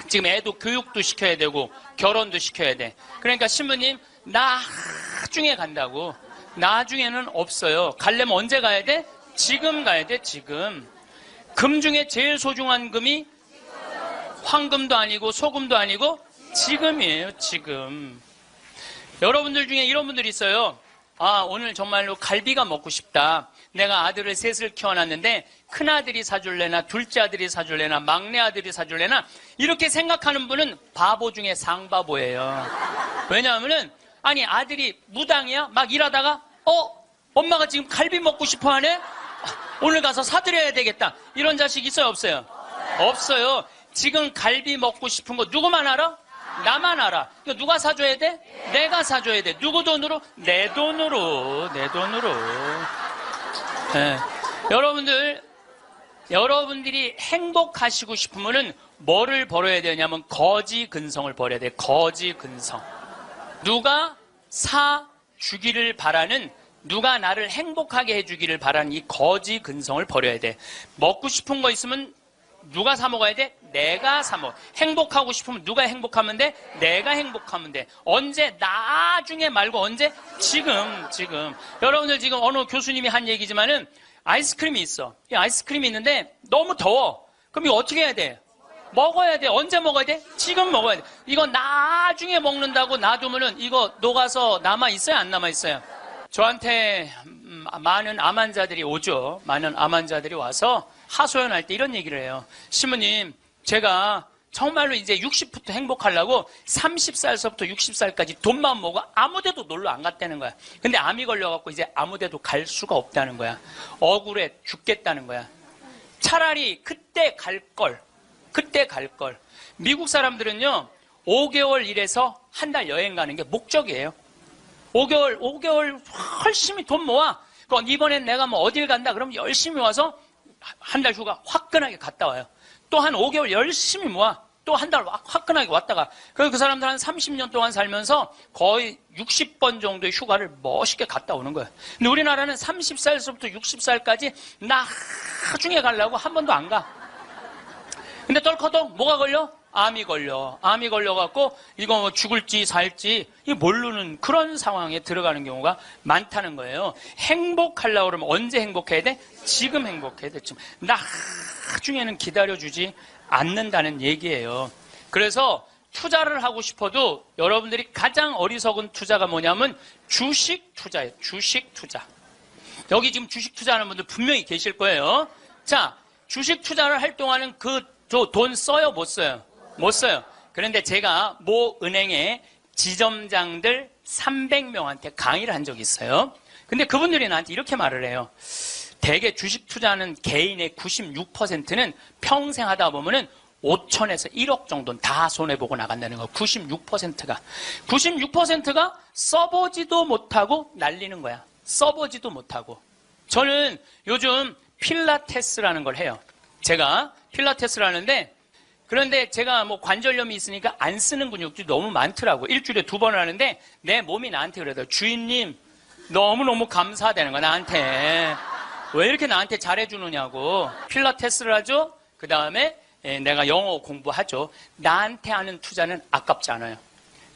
지금 애도 교육도 시켜야 되고 결혼도 시켜야 돼. 그러니까 신부님, 나중에 간다고. 나중에는 없어요. 가려면 언제 가야 돼? 지금 가야 돼, 지금. 금 중에 제일 소중한 금이 황금도 아니고 소금도 아니고 지금이에요, 지금. 여러분들 중에 이런 분들이 있어요. 아, 오늘 정말로 갈비가 먹고 싶다. 내가 아들을 셋을 키워놨는데 큰아들이 사줄래나 둘째 아들이 사줄래나 막내 아들이 사줄래나 이렇게 생각하는 분은 바보 중에 상바보예요. 왜냐하면은 아니 아들이 무당이야? 막 일하다가 엄마가 지금 갈비 먹고 싶어 하네? 오늘 가서 사드려야 되겠다. 이런 자식 있어요, 없어요? 없어요. 지금 갈비 먹고 싶은 거 누구만 알아? 나만 알아. 이거 누가 사줘야 돼? 내가 사줘야 돼. 누구 돈으로? 내 돈으로. 내 돈으로. 네. 여러분들이 행복하시고 싶으면은 뭐를 벌어야 되냐면 거지 근성을 벌여야 돼. 거지 근성. 누가 사주기를 바라는, 누가 나를 행복하게 해주기를 바라는 이 거지 근성을 버려야 돼. 먹고 싶은 거 있으면 누가 사 먹어야 돼? 내가 사 먹어. 행복하고 싶으면 누가 행복하면 돼? 내가 행복하면 돼. 언제? 나중에 말고 언제? 지금. 여러분들 지금 어느 교수님이 한 얘기지만은 아이스크림이 있어. 이 아이스크림이 있는데 너무 더워. 그럼 이거 어떻게 해야 돼? 먹어야 돼. 언제 먹어야 돼? 지금 먹어야 돼. 이거 나중에 먹는다고 놔두면은 이거 녹아서 남아있어요? 안 남아있어요? 저한테 많은 암 환자들이 오죠. 많은 암 환자들이 와서 하소연할 때 이런 얘기를 해요. 신부님, 제가 정말로 이제 60부터 행복하려고 30살서부터 60살까지 돈만 모으고 아무데도 놀러 안 갔다는 거야. 근데 암이 걸려갖고 이제 아무데도 갈 수가 없다는 거야. 억울해 죽겠다는 거야. 차라리 그때 갈 걸. 미국 사람들은요 5개월 일해서 한 달 여행 가는 게 목적이에요. 5개월 열심히 돈 모아. 이번엔 내가 뭐 어딜 간다 그러면 열심히 와서 한 달 휴가 화끈하게 갔다 와요. 또 한 5개월 열심히 모아. 또 한 달 화끈하게 왔다가. 그래서 그 사람들 한 30년 동안 살면서 거의 60번 정도의 휴가를 멋있게 갔다 오는 거예요. 근데 우리나라는 30살부터 60살까지 나중에 가려고 한 번도 안 가. 근데 떨커덕 뭐가 걸려? 암이 걸려갖고 이거 뭐 죽을지 살지 이 모르는 그런 상황에 들어가는 경우가 많다는 거예요. 행복하려고 그러면 언제 행복해야 돼? 지금 행복해야 돼. 지금. 나중에는 기다려주지 않는다는 얘기예요. 그래서 투자를 하고 싶어도 여러분들이 가장 어리석은 투자가 뭐냐면 주식 투자예요. 주식 투자. 여기 지금 주식 투자하는 분들 분명히 계실 거예요. 자, 주식 투자를 할 동안은 돈 써요? 못 써요? 못 써요. 그런데 제가 모 은행의 지점장들 300명한테 강의를 한 적이 있어요. 근데 그분들이 나한테 이렇게 말을 해요. 대개 주식 투자하는 개인의 96%는 평생 하다 보면은 5천에서 1억 정도는 다 손해보고 나간다는 거. 96%가 써보지도 못하고 날리는 거야. 써보지도 못하고. 저는 요즘 필라테스라는 걸 해요. 제가 필라테스를 하는데, 그런데 제가 뭐 관절염이 있으니까 안 쓰는 근육들이 너무 많더라고. 일주일에 2번을 하는데 내 몸이 나한테 그러더라고. 주인님 너무너무 감사하다는 거야. 나한테 왜 이렇게 나한테 잘해주느냐고. 필라테스를 하죠. 그 다음에 내가 영어 공부하죠. 나한테 하는 투자는 아깝지 않아요.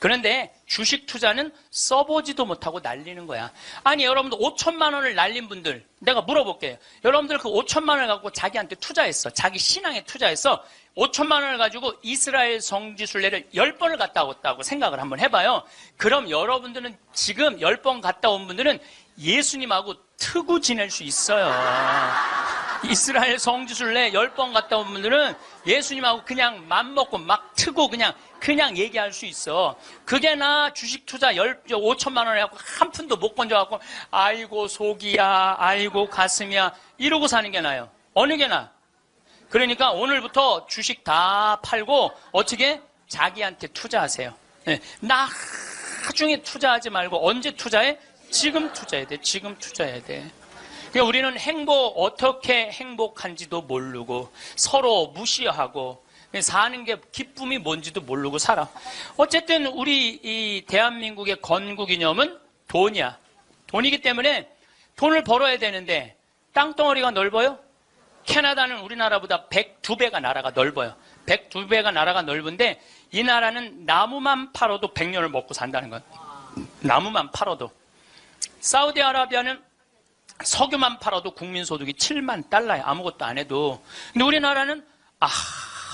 그런데 주식 투자는 써보지도 못하고 날리는 거야. 아니, 여러분들 5천만 원을 날린 분들, 내가 물어볼게요. 여러분들 그 5천만 원을 갖고 자기한테 투자했어. 자기 신앙에 투자했어. 5천만 원을 가지고 이스라엘 성지순례를 10번을 갔다 왔다고 생각을 한번 해봐요. 그럼 여러분들은 지금 10번 갔다 온 분들은 예수님하고 트고 지낼 수 있어요. 이스라엘 성지순례 10번 갔다 온 분들은 예수님하고 그냥 맘먹고 막 트고 그냥 얘기할 수 있어. 그게 나 주식 투자 5천만 원을 갖고 한 푼도 못 건져갖고 아이고 속이야, 아이고 가슴이야 이러고 사는 게 나아요. 어느 게 나아? 그러니까 오늘부터 주식 다 팔고 어떻게? 자기한테 투자하세요. 네. 나중에 투자하지 말고 언제 투자해? 지금 투자해야 돼. 지금 투자해야 돼. 그러니까 우리는 어떻게 행복한지도 모르고 서로 무시하고 사는 게 기쁨이 뭔지도 모르고 살아. 어쨌든 우리 이 대한민국의 건국이념은 돈이야. 돈이기 때문에 돈을 벌어야 되는데 땅덩어리가 넓어요? 캐나다는 우리나라보다 102배가 나라가 넓어요. 102배가 나라가 넓은데 이 나라는 나무만 팔아도 100년을 먹고 산다는 거예요. 나무만 팔아도. 사우디아라비아는 석유만 팔아도 국민소득이 7만 달러야. 아무것도 안 해도. 근데 우리나라는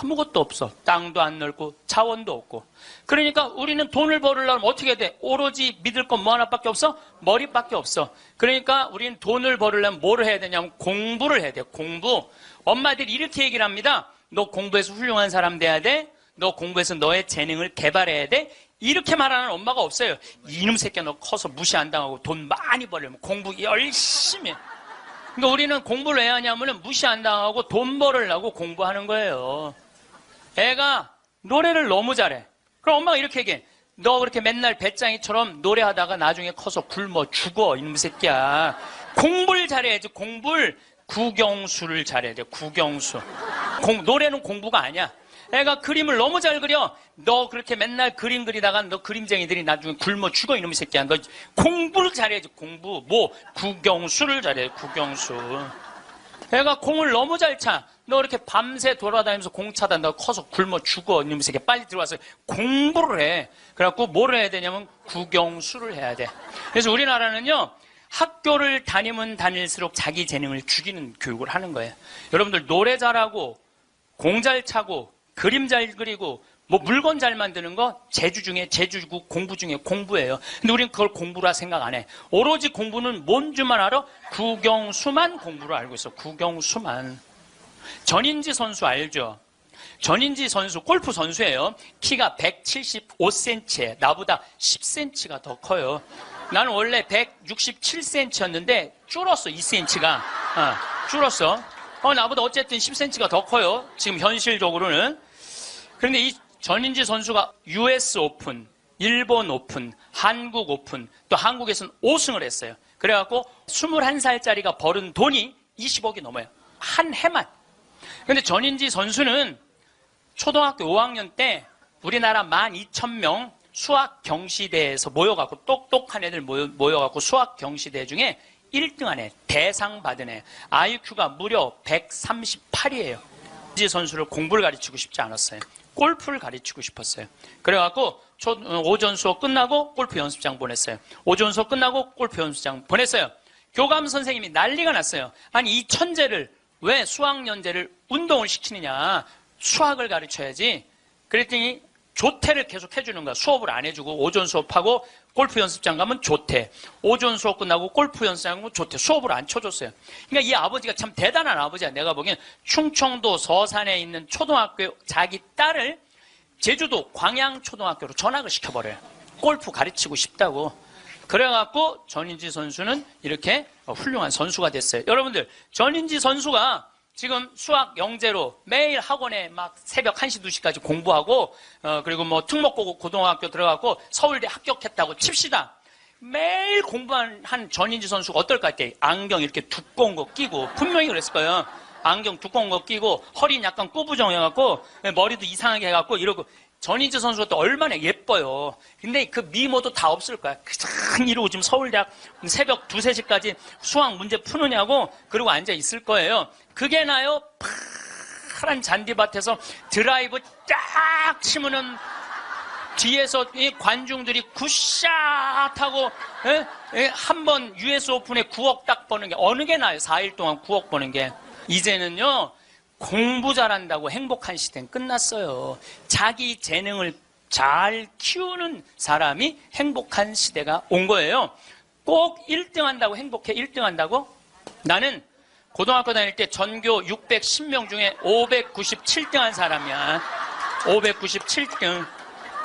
아무것도 없어. 땅도 안 넓고 자원도 없고. 그러니까 우리는 돈을 벌으려면 어떻게 해야 돼? 오로지 믿을 건 뭐 하나밖에 없어? 머리밖에 없어. 그러니까 우리는 돈을 벌으려면 뭐를 해야 되냐면 공부를 해야 돼. 공부. 엄마들이 이렇게 얘기를 합니다. 너 공부해서 훌륭한 사람 돼야 돼. 너 공부해서 너의 재능을 개발해야 돼. 이렇게 말하는 엄마가 없어요. 이놈 새끼야 너 커서 무시 안 당하고 돈 많이 벌려면 공부 열심히 해. 그러니까 우리는 공부를 왜 하냐면 무시 안 당하고 돈 벌으려고 공부하는 거예요. 애가 노래를 너무 잘해. 그럼 엄마가 이렇게 얘기해. 너 그렇게 맨날 배짱이처럼 노래하다가 나중에 커서 굶어 죽어 이놈 새끼야. 공부를 잘해야지. 공부를. 국영수를 잘해야 돼. 국영수. 노래는 공부가 아니야. 애가 그림을 너무 잘 그려. 너 그렇게 맨날 그림 그리다가 너 그림쟁이들이 나중에 굶어 죽어 이놈의 새끼야. 너 공부를 잘해야지. 공부. 국영수를 잘해. 국영수. 애가 공을 너무 잘 차. 너 이렇게 밤새 돌아다니면서 공 차다. 너 커서 굶어 죽어 이놈의 새끼야. 빨리 들어와서 공부를 해. 그래갖고 뭘 해야 되냐면 국영수를 해야 돼. 그래서 우리나라는요. 학교를 다니면 다닐수록 자기 재능을 죽이는 교육을 하는 거예요. 여러분들 노래 잘하고 공 잘 차고 그림 잘 그리고 뭐 물건 잘 만드는 거 제주고 공부 중에 공부예요. 근데 우리는 그걸 공부라 생각 안 해. 오로지 공부는 뭔 줄만 알아? 국영수만 공부를 알고 있어. 국영수만. 전인지 선수 알죠? 전인지 선수 골프 선수예요. 키가 175cm에 나보다 10cm가 더 커요. 나는 원래 167cm였는데 줄었어. 2cm가. 줄었어. 나보다 어쨌든 10cm가 더 커요. 지금 현실적으로는. 그런데 이 전인지 선수가 US 오픈, 일본 오픈, 한국 오픈, 또 한국에서는 5승을 했어요. 그래갖고 21살짜리가 벌은 돈이 20억이 넘어요. 한 해만. 근데 전인지 선수는 초등학교 5학년 때 우리나라 12,000명 수학 경시대에서 모여갖고 똑똑한 애들 모여갖고 수학 경시대 중에 1등한 애, 대상 받은 애, IQ가 무려 138이에요. 이 선수를 공부를 가르치고 싶지 않았어요. 골프를 가르치고 싶었어요. 그래갖고 오전 수업 끝나고 골프 연습장 보냈어요. 오전 수업 끝나고 골프 연습장 보냈어요. 교감 선생님이 난리가 났어요. 아니 이 천재를 왜 수학연재를 운동을 시키느냐. 수학을 가르쳐야지. 그랬더니 조퇴를 계속 해주는 거야. 수업을 안 해주고 오전 수업하고 골프 연습장 가면 조퇴. 오전 수업 끝나고 골프 연습장 가면 조퇴. 수업을 안 쳐줬어요. 그러니까 이 아버지가 참 대단한 아버지야. 내가 보기엔 충청도 서산에 있는 초등학교 자기 딸을 제주도 광양초등학교로 전학을 시켜버려요. 골프 가르치고 싶다고. 그래갖고 전인지 선수는 이렇게 훌륭한 선수가 됐어요. 여러분들, 전인지 선수가 지금 수학 영재로 매일 학원에 막 새벽 1시, 2시까지 공부하고, 그리고 뭐 특목고등학교 들어가고 서울대 합격했다고 칩시다. 매일 공부한 전인지 선수가 어떨까 할때 안경 이렇게 두꺼운 거 끼고, 분명히 그랬을 거예요. 안경 두꺼운 거 끼고, 허리는 약간 꾸부정해갖고, 머리도 이상하게 해갖고 이러고, 전인지 선수가 또 얼마나 예뻐요. 근데 그 미모도 다 없을 거야. 그냥 이러고 지금 서울대학 새벽 2, 3시까지 수학 문제 푸느냐고 그러고 앉아 있을 거예요. 그게 나요. 파란 잔디밭에서 드라이브 딱 치면은 뒤에서 이 관중들이 굿샷 하고 한번 US 오픈에 9억 딱 버는 게 어느 게 나요? 4일 동안 9억 버는 게. 이제는요. 공부 잘한다고 행복한 시대는 끝났어요. 자기 재능을 잘 키우는 사람이 행복한 시대가 온 거예요. 꼭 1등 한다고 행복해? 1등 한다고? 나는 고등학교 다닐 때 전교 610명 중에 597등 한 사람이야. 597등.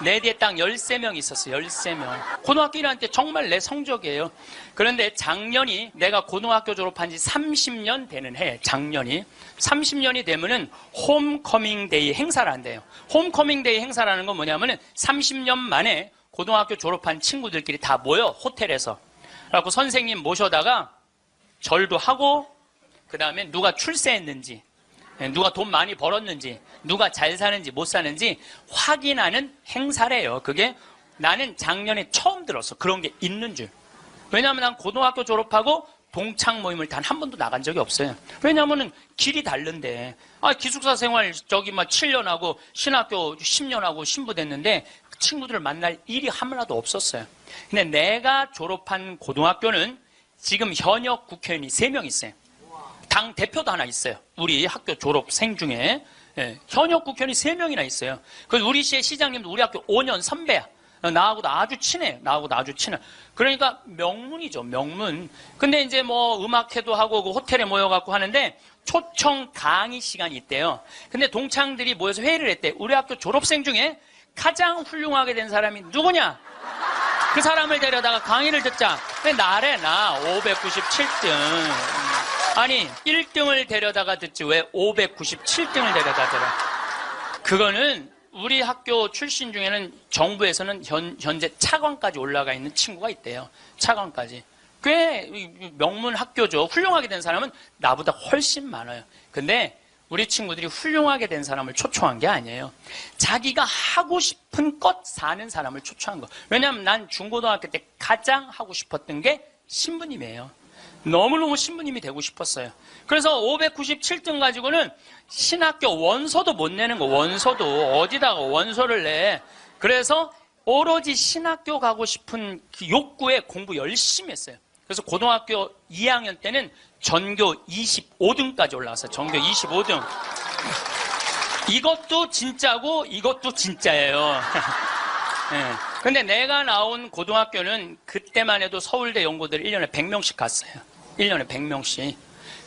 내 뒤에 딱 13명 있었어. 13명. 고등학교 1학년 때 정말 내 성적이에요. 그런데 작년이 내가 고등학교 졸업한 지 30년 되는 해. 작년이. 30년이 되면은 홈커밍 데이 행사를 한대요. 홈커밍 데이 행사라는 건 뭐냐면은 30년 만에 고등학교 졸업한 친구들끼리 다 모여. 호텔에서. 그래갖고 선생님 모셔다가 절도 하고 그 다음에 누가 출세했는지 누가 돈 많이 벌었는지 누가 잘 사는지 못 사는지 확인하는 행사래요. 그게 나는 작년에 처음 들었어. 그런 게 있는 줄. 왜냐하면 난 고등학교 졸업하고 동창 모임을 단 한 번도 나간 적이 없어요. 왜냐하면 길이 다른데. 기숙사 생활 저기 막 7년 하고 신학교 10년 하고 신부됐는데 친구들을 만날 일이 하나도 없었어요. 근데 내가 졸업한 고등학교는 지금 현역 국회의원이 3명 있어요. 당 대표도 하나 있어요. 우리 학교 졸업생 중에. 현역 국회의원이 3명이나 있어요. 그래서 우리 시의 시장님도 우리 학교 5년 선배야. 나하고도 아주 친해. 나하고도 아주 친해. 그러니까 명문이죠, 명문. 근데 이제 뭐 음악회도 하고 그 호텔에 모여갖고 하는데 초청 강의 시간이 있대요. 근데 동창들이 모여서 회의를 했대. 우리 학교 졸업생 중에 가장 훌륭하게 된 사람이 누구냐? 그 사람을 데려다가 강의를 듣자. 근데 나래, 나 597등. 아니 1등을 데려다가 듣지 왜 597등을 데려다 들어. 그거는 우리 학교 출신 중에는 정부에서는 현재 차관까지 올라가 있는 친구가 있대요. 차관까지. 꽤 명문 학교죠. 훌륭하게 된 사람은 나보다 훨씬 많아요. 근데 우리 친구들이 훌륭하게 된 사람을 초청한 게 아니에요. 자기가 하고 싶은 것 사는 사람을 초청한 거. 왜냐하면 난 중고등학교 때 가장 하고 싶었던 게 신부님이에요. 너무너무 신부님이 되고 싶었어요. 그래서 597등 가지고는 신학교 원서도 못 내는 거. 원서도 어디다가 원서를 내. 그래서 오로지 신학교 가고 싶은 그 욕구에 공부 열심히 했어요. 그래서 고등학교 2학년 때는 전교 25등까지 올라갔어요. 전교 25등. 이것도 진짜고 이것도 진짜예요. 네. 근데 내가 나온 고등학교는 그때만 해도 서울대 연고들 1년에 100명씩 갔어요. 1년에 100명씩.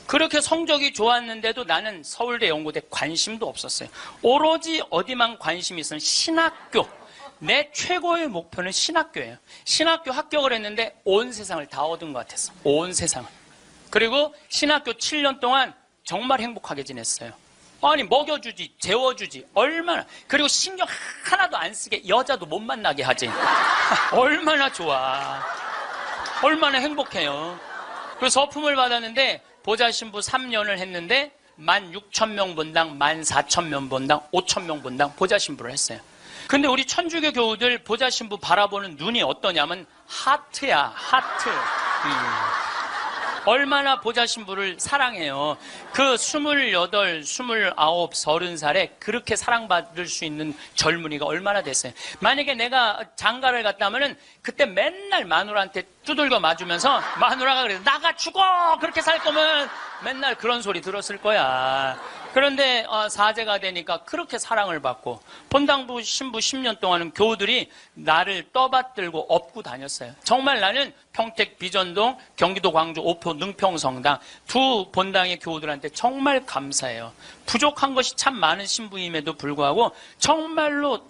그렇게 성적이 좋았는데도 나는 서울대 연고대 관심도 없었어요. 오로지 어디만 관심이 있었는 신학교. 내 최고의 목표는 신학교예요. 신학교 합격을 했는데 온 세상을 다 얻은 것 같았어. 온 세상을. 그리고 신학교 7년 동안 정말 행복하게 지냈어요. 아니 먹여주지, 재워주지, 얼마나. 그리고 신경 하나도 안 쓰게 여자도 못 만나게 하지. 얼마나 좋아. 얼마나 행복해요. 그래서 서품을 받았는데 보좌신부 3년을 했는데 16,000명 본당, 14,000명 본당, 5,000명 본당 보좌신부를 했어요. 근데 우리 천주교 교우들 보좌신부 바라보는 눈이 어떠냐면 하트야, 하트. 얼마나 보자 신부를 사랑해요. 그 28, 29, 30살에 그렇게 사랑받을 수 있는 젊은이가 얼마나 됐어요. 만약에 내가 장가를 갔다 하면은 그때 맨날 마누라한테 두들겨 맞으면서 마누라가 그래서 나가 죽어! 그렇게 살 거면 맨날 그런 소리 들었을 거야. 그런데 사제가 되니까 그렇게 사랑을 받고 본당부 신부 10년 동안은 교우들이 나를 떠받들고 업고 다녔어요. 정말 나는 평택 비전동, 경기도 광주 오표 능평성당 두 본당의 교우들한테 정말 감사해요. 부족한 것이 참 많은 신부임에도 불구하고 정말로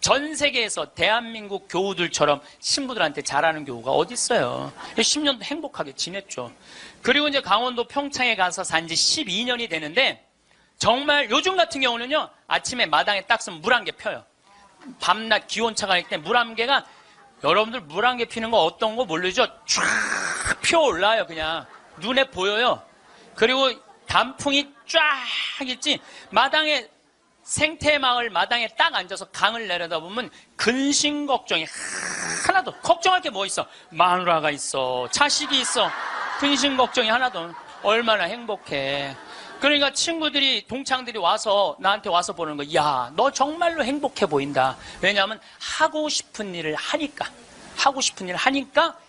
전 세계에서 대한민국 교우들처럼 신부들한테 잘하는 교우가 어디 있어요. 10년도 행복하게 지냈죠. 그리고 이제 강원도 평창에 가서 산 지 12년이 되는데 정말 요즘 같은 경우는요, 아침에 마당에 딱 쓰면 물안개 펴요. 밤낮 기온차가 있을 때 물안개가, 여러분들 물안개 피는 거 어떤 거 모르죠? 쫙 피어올라요. 그냥 눈에 보여요. 그리고 단풍이 쫙 있지. 마당에, 생태마을 마당에 딱 앉아서 강을 내려다보면 근심 걱정이 하나도, 걱정할 게 뭐 있어? 마누라가 있어, 자식이 있어, 근심 걱정이 하나도. 얼마나 행복해. 그러니까 친구들이, 동창들이 와서 나한테 와서 보는 거, 야, 너 정말로 행복해 보인다. 왜냐하면 하고 싶은 일을 하니까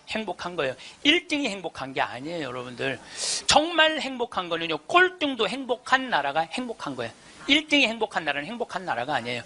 행복한 거예요. 1등이 행복한 게 아니에요, 여러분들. 정말 행복한 거는요, 꼴등도 행복한 나라가 행복한 거예요. 1등이 행복한 나라는 행복한 나라가 아니에요.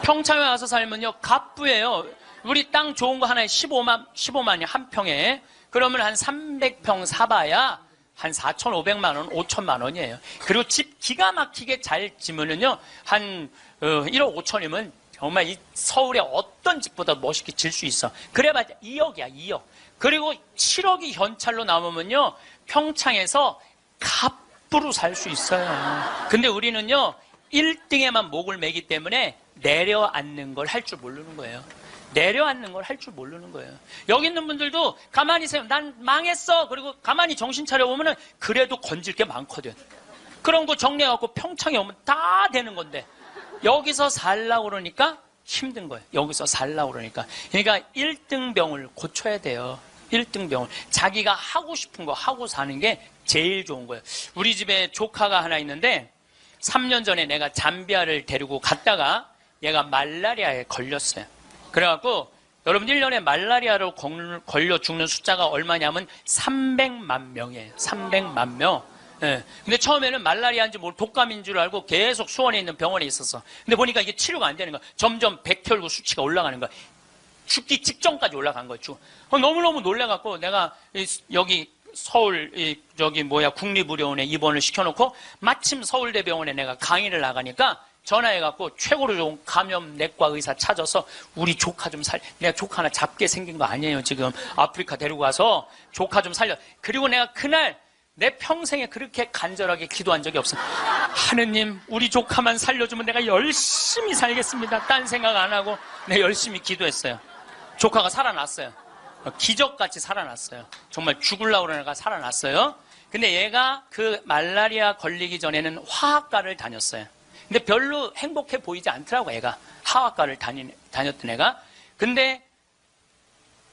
평창에 와서 살면요, 갑부예요. 우리 땅 좋은 거 하나에 15만이 한 평에. 그러면 한 300평 사봐야 한 4,500만 원, 5천만 원이에요. 그리고 집 기가 막히게 잘 지으면요, 한 1억 5천이면 정말 이 서울의 어떤 집보다 멋있게 질 수 있어. 그래봤자 2억이야, 2억. 그리고 7억이 현찰로 남으면요, 평창에서 갑부로 살 수 있어요. 근데 우리는요, 1등에만 목을 매기 때문에 내려앉는 걸 할 줄 모르는 거예요. 내려앉는 걸 할 줄 모르는 거예요. 여기 있는 분들도 가만히 있어요. 난 망했어. 그리고 가만히 정신 차려보면은 그래도 건질 게 많거든. 그런 거 정리해갖고 평창에 오면 다 되는 건데 여기서 살라고 그러니까 힘든 거예요. 여기서 살라고 그러니까. 그러니까 1등병을 고쳐야 돼요. 1등병을. 자기가 하고 싶은 거 하고 사는 게 제일 좋은 거예요. 우리 집에 조카가 하나 있는데 3년 전에 내가 잠비아를 데리고 갔다가 얘가 말라리아에 걸렸어요. 그래갖고 여러분 1년에 말라리아로 걸려 죽는 숫자가 얼마냐면 300만 명이에요. 300만 명. 예. 근데 처음에는 말라리아인지 독감인 줄 알고 계속 수원에 있는 병원에 있었어. 근데 보니까 이게 치료가 안 되는 거야. 점점 백혈구 수치가 올라가는 거야. 죽기 직전까지 올라간 거야. 너무너무 놀래갖고 내가 여기 서울 국립의료원에 입원을 시켜놓고 마침 서울대병원에 내가 강의를 나가니까 전화해갖고 최고로 좋은 감염내과 의사 찾아서 우리 조카 좀 내가 조카 하나 잡게 생긴 거 아니에요. 지금 아프리카 데리고 가서 조카 좀 살려. 그리고 내가 그날 내 평생에 그렇게 간절하게 기도한 적이 없어. 하느님, 우리 조카만 살려주면 내가 열심히 살겠습니다. 딴 생각 안 하고 내가 열심히 기도했어요. 조카가 살아났어요. 기적같이 살아났어요. 정말 죽으려고 그러는 애가 살아났어요. 근데 얘가 그 말라리아 걸리기 전에는 화학과를 다녔어요. 근데 별로 행복해 보이지 않더라고, 애가. 화학과를 다녔던 애가. 근데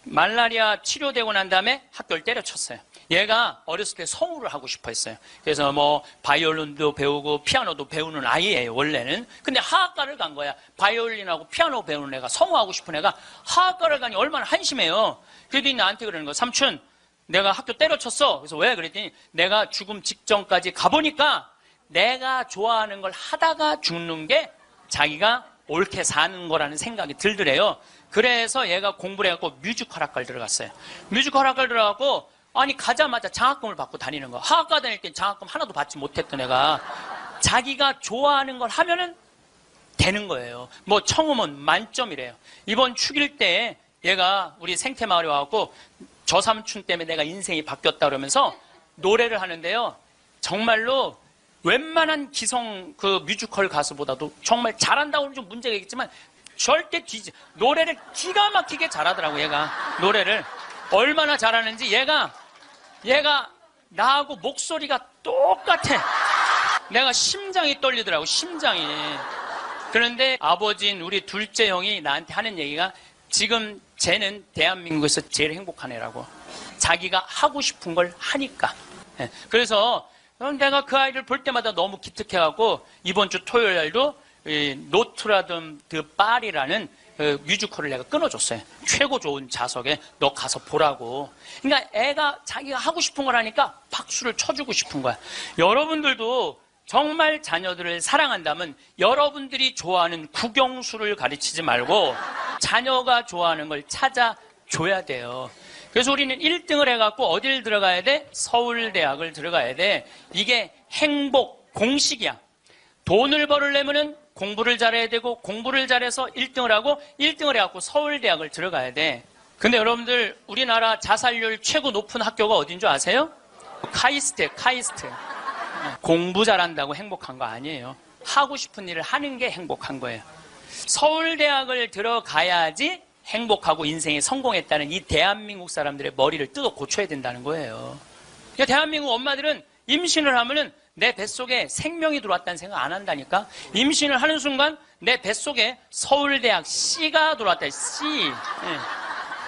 말라리아 치료되고 난 다음에 학교를 때려쳤어요. 얘가 어렸을 때 성우를 하고 싶어 했어요. 그래서 바이올린도 배우고 피아노도 배우는 아이예요, 원래는. 근데 화학과를 간 거야. 바이올린하고 피아노 배우는 애가, 성우하고 싶은 애가 화학과를 가니 얼마나 한심해요. 그랬더니 나한테 그러는 거야. 삼촌, 내가 학교 때려쳤어. 그래서 왜? 그랬더니 내가 죽음 직전까지 가보니까 내가 좋아하는 걸 하다가 죽는 게 자기가 옳게 사는 거라는 생각이 들더래요. 그래서 얘가 공부를 해갖고 뮤지컬 학과를 들어갔어요. 뮤지컬 학과를 들어가고 아니 가자마자 장학금을 받고 다니는 거야. 화학과 다닐 땐 장학금 하나도 받지 못했던 애가 자기가 좋아하는 걸 하면은 되는 거예요. 청음은 만점이래요. 이번 축일 때 얘가 우리 생태마을에 와갖고 저 삼촌 때문에 내가 인생이 바뀌었다 그러면서 노래를 하는데요. 정말로 웬만한 기성 뮤지컬 가수보다도 정말 잘한다고는 좀 문제가 있겠지만 절대 노래를 기가 막히게 잘하더라고. 얘가 노래를 얼마나 잘하는지 얘가 나하고 목소리가 똑같아. 내가 심장이 떨리더라고, 심장이. 그런데 아버지인 우리 둘째 형이 나한테 하는 얘기가 지금 쟤는 대한민국에서 제일 행복한 애라고. 자기가 하고 싶은 걸 하니까. 예, 그래서 내가 그 아이를 볼 때마다 너무 기특해갖고 이번 주 토요일 날도 노트라든드 파리라는 뮤지컬을 내가 끊어줬어요. 최고 좋은 좌석에 너 가서 보라고. 그러니까 애가 자기가 하고 싶은 걸 하니까 박수를 쳐주고 싶은 거야. 여러분들도 정말 자녀들을 사랑한다면 여러분들이 좋아하는 국영수를 가르치지 말고 자녀가 좋아하는 걸 찾아줘야 돼요. 그래서 우리는 1등을 해갖고 어딜 들어가야 돼? 서울대학을 들어가야 돼. 이게 행복 공식이야. 돈을 벌으려면은 공부를 잘해야 되고 공부를 잘해서 1등을 하고 1등을 해갖고 서울대학을 들어가야 돼. 근데 여러분들 우리나라 자살률 최고 높은 학교가 어딘 줄 아세요? 카이스트예요. 카이스트. 공부 잘한다고 행복한 거 아니에요. 하고 싶은 일을 하는 게 행복한 거예요. 서울대학을 들어가야지 행복하고 인생에 성공했다는 이 대한민국 사람들의 머리를 뜯어 고쳐야 된다는 거예요. 그러니까 대한민국 엄마들은 임신을 하면은 내 뱃속에 생명이 들어왔다는 생각 안 한다니까. 임신을 하는 순간 내 뱃속에 서울대학 C가 들어왔다. C.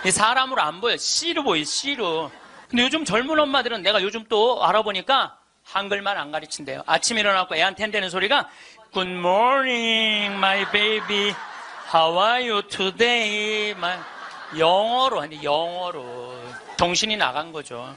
예. 사람으로 안 보여. C로 보여. C로. 근데 요즘 젊은 엄마들은 내가 요즘 또 알아보니까 한글만 안 가르친대요. 아침에 일어나고 애한테 한다는 소리가 Good morning, my baby. How are you today? 영어로 하는데 영어로. 정신이 나간 거죠.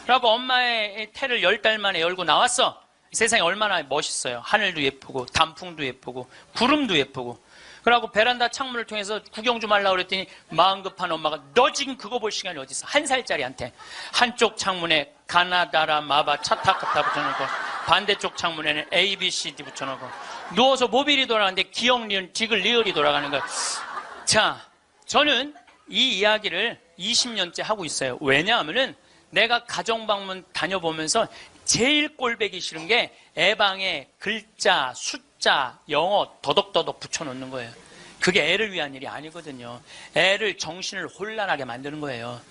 그리고 엄마의 태를 10달 만에 열고 나왔어. 세상이 얼마나 멋있어요. 하늘도 예쁘고 단풍도 예쁘고 구름도 예쁘고. 그러고 베란다 창문을 통해서 구경 좀 하려고 그랬더니 마음 급한 엄마가 너 지금 그거 볼 시간이 어디 있어. 1살짜리한테 한쪽 창문에 가나다라 마바 차타카타 붙여놓고 반대쪽 창문에는 A, B, C, D 붙여놓고 누워서 모빌이 돌아가는데 기억, 리을, 디귿, 리을이 돌아가는 거야. 자, 저는 이 이야기를 20년째 하고 있어요. 왜냐하면은 내가 가정방문 다녀보면서 제일 꼴배기 싫은 게 애 방에 글자, 숫자, 영어 더덕더덕 붙여놓는 거예요. 그게 애를 위한 일이 아니거든요. 애를 정신을 혼란하게 만드는 거예요.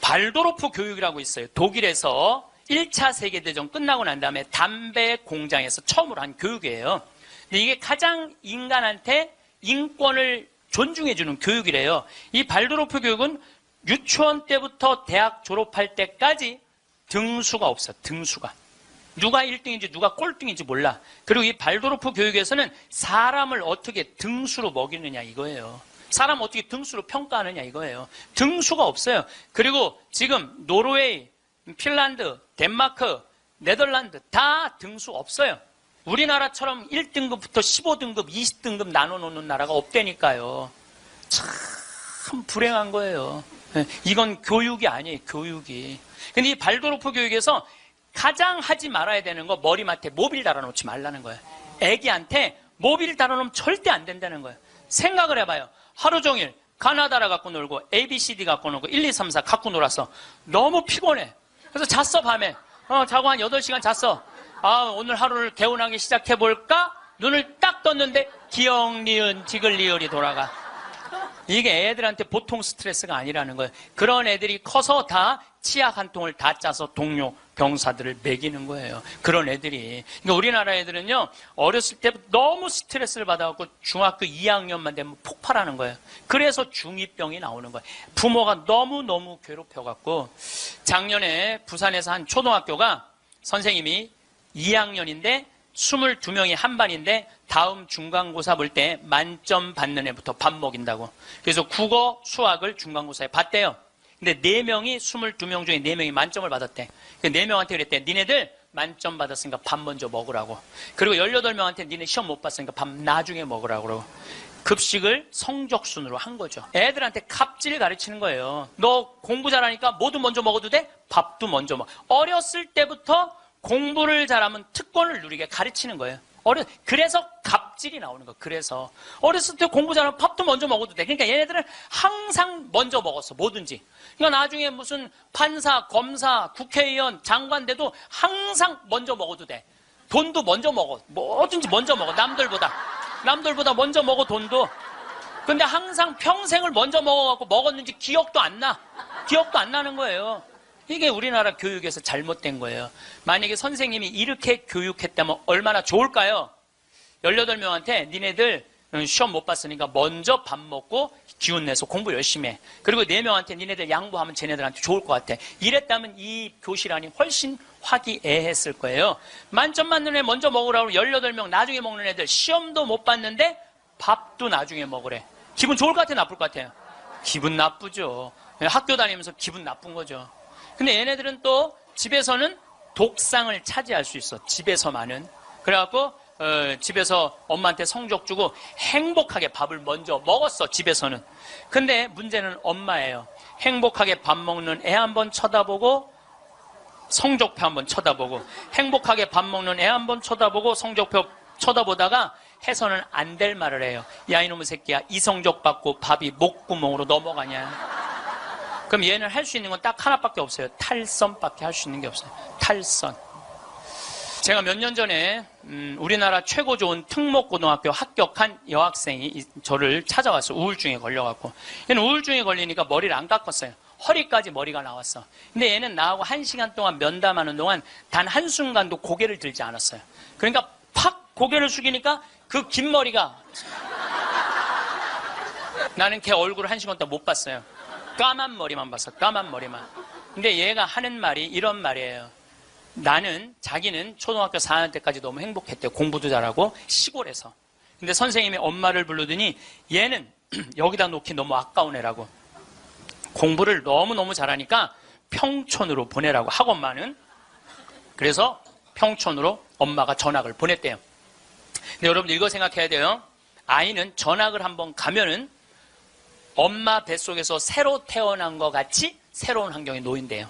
발도르프 교육이라고 있어요. 독일에서 1차 세계대전 끝나고 난 다음에 담배 공장에서 처음으로 한 교육이에요. 근데 이게 가장 인간한테 인권을 존중해주는 교육이래요. 이 발도르프 교육은 유치원 때부터 대학 졸업할 때까지 등수가 없어. 등수가. 누가 1등인지 누가 꼴등인지 몰라. 그리고 이 발도르프 교육에서는 사람을 어떻게 등수로 먹이느냐 이거예요. 사람 어떻게 등수로 평가하느냐 이거예요. 등수가 없어요. 그리고 지금 노르웨이, 핀란드, 덴마크, 네덜란드 다 등수 없어요. 우리나라처럼 1등급부터 15등급, 20등급 나눠놓는 나라가 없다니까요. 참 불행한 거예요. 이건 교육이 아니에요. 교육이. 근데 이 발도르프 교육에서 가장 하지 말아야 되는 거 머리맡에 모빌 달아놓지 말라는 거예요. 애기한테 모빌 달아놓으면 절대 안 된다는 거예요. 생각을 해봐요. 하루 종일 가나다라 갖고 놀고 ABCD 갖고 놀고 1, 2, 3, 4 갖고 놀았어. 너무 피곤해. 그래서 잤어 밤에. 자고 한 8시간 잤어. 오늘 하루를 개운하게 시작해볼까? 눈을 딱 떴는데 기억, 니은, 디귿, 리을이 돌아가. 이게 애들한테 보통 스트레스가 아니라는 거예요. 그런 애들이 커서 다 치약 한 통을 다 짜서 동료 병사들을 먹이는 거예요. 그런 애들이. 그러니까 우리나라 애들은요, 어렸을 때부터 너무 스트레스를 받아갖고 중학교 2학년만 되면 폭발하는 거예요. 그래서 중2병이 나오는 거예요. 부모가 너무너무 괴롭혀갖고, 작년에 부산에서 한 초등학교가 선생님이 2학년인데 22명이 한 반인데 다음 중간고사 볼 때 만점 받는 애부터 밥 먹인다고. 그래서 국어, 수학을 중간고사에 봤대요. 근데 4명이 22명 중에 4명이 만점을 받았대. 그 4명한테 그랬대. 니네들 만점 받았으니까 밥 먼저 먹으라고. 그리고 18명한테 니네 시험 못 봤으니까 밥 나중에 먹으라고. 그러고. 급식을 성적순으로 한 거죠. 애들한테 갑질을 가르치는 거예요. 너 공부 잘하니까 뭐도 먼저 먹어도 돼? 밥도 먼저 먹어. 어렸을 때부터 공부를 잘하면 특권을 누리게 가르치는 거예요. 그래서 갑질이 나오는 거예요. 그래서 어렸을 때 공부 잘하면 밥도 먼저 먹어도 돼. 그러니까 얘네들은 항상 먼저 먹었어. 뭐든지. 그러니까 나중에 무슨 판사, 검사, 국회의원, 장관 돼도 항상 먼저 먹어도 돼. 돈도 먼저 먹어. 뭐든지 먼저 먹어. 남들보다 먼저 먹어. 돈도. 근데 항상 평생을 먼저 먹어갖고 먹었는지 기억도 안 나. 기억도 안 나는 거예요. 이게 우리나라 교육에서 잘못된 거예요. 만약에 선생님이 이렇게 교육했다면 얼마나 좋을까요? 18명한테 니네들 시험 못 봤으니까 먼저 밥 먹고 기운 내서 공부 열심히 해. 그리고 4명한테 니네들 양보하면 쟤네들한테 좋을 것 같아. 이랬다면 이 교실 안이 훨씬 화기애애했을 거예요. 만점 맞는 애 먼저 먹으라고 18명 나중에 먹는 애들 시험도 못 봤는데 밥도 나중에 먹으래. 기분 좋을 것 같아요, 나쁠 것 같아요? 기분 나쁘죠. 학교 다니면서 기분 나쁜 거죠. 근데 얘네들은 또 집에서는 독상을 차지할 수 있어. 집에서만은. 그래갖고 집에서 엄마한테 성적 주고 행복하게 밥을 먼저 먹었어, 집에서는. 근데 문제는 엄마예요. 행복하게 밥 먹는 애 한번 쳐다보고 성적표 한번 쳐다보고, 행복하게 밥 먹는 애 한번 쳐다보고 성적표 쳐다보다가 해서는 안 될 말을 해요. 야, 이놈의 새끼야, 이 성적 받고 밥이 목구멍으로 넘어가냐. 그럼 얘는 할 수 있는 건 딱 하나밖에 없어요. 탈선밖에 할 수 있는 게 없어요. 탈선. 제가 몇 년 전에 우리나라 최고 좋은 특목고등학교 합격한 여학생이 저를 찾아왔어요. 우울증에 걸려갖고. 얘는 우울증에 걸리니까 머리를 안 깎았어요. 허리까지 머리가 나왔어. 근데 얘는 나하고 1시간 동안 면담하는 동안 단 한순간도 고개를 들지 않았어요. 그러니까 팍 고개를 숙이니까 그 긴 머리가, 나는 걔 얼굴을 1시간 동안 못 봤어요. 까만 머리만 봤어. 까만 머리만. 근데 얘가 하는 말이 이런 말이에요. 자기는 초등학교 4학년 때까지 너무 행복했대요. 공부도 잘하고 시골에서. 근데 선생님이 엄마를 부르더니 얘는 여기다 놓기 너무 아까운 애라고. 공부를 너무너무 잘하니까 평촌으로 보내라고, 학원만은. 그래서 평촌으로 엄마가 전학을 보냈대요. 근데 여러분들 이거 생각해야 돼요. 아이는 전학을 한번 가면은 엄마 뱃속에서 새로 태어난 것 같이 새로운 환경에 놓인대요.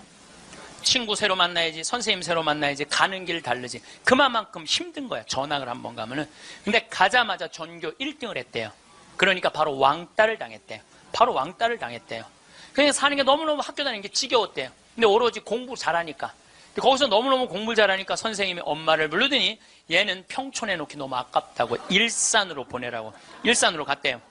친구 새로 만나야지, 선생님 새로 만나야지, 가는 길 다르지. 그만큼 힘든 거야, 전학을 한번 가면은. 근데 가자마자 전교 1등을 했대요. 그러니까 바로 왕따를 당했대요. 바로 왕따를 당했대요. 그냥 사는 게 너무너무 학교 다니는 게 지겨웠대요. 근데 오로지 공부 잘하니까. 근데 거기서 너무너무 공부를 잘하니까 선생님이 엄마를 부르더니 얘는 평촌에 놓기 너무 아깝다고 일산으로 보내라고. 일산으로 갔대요.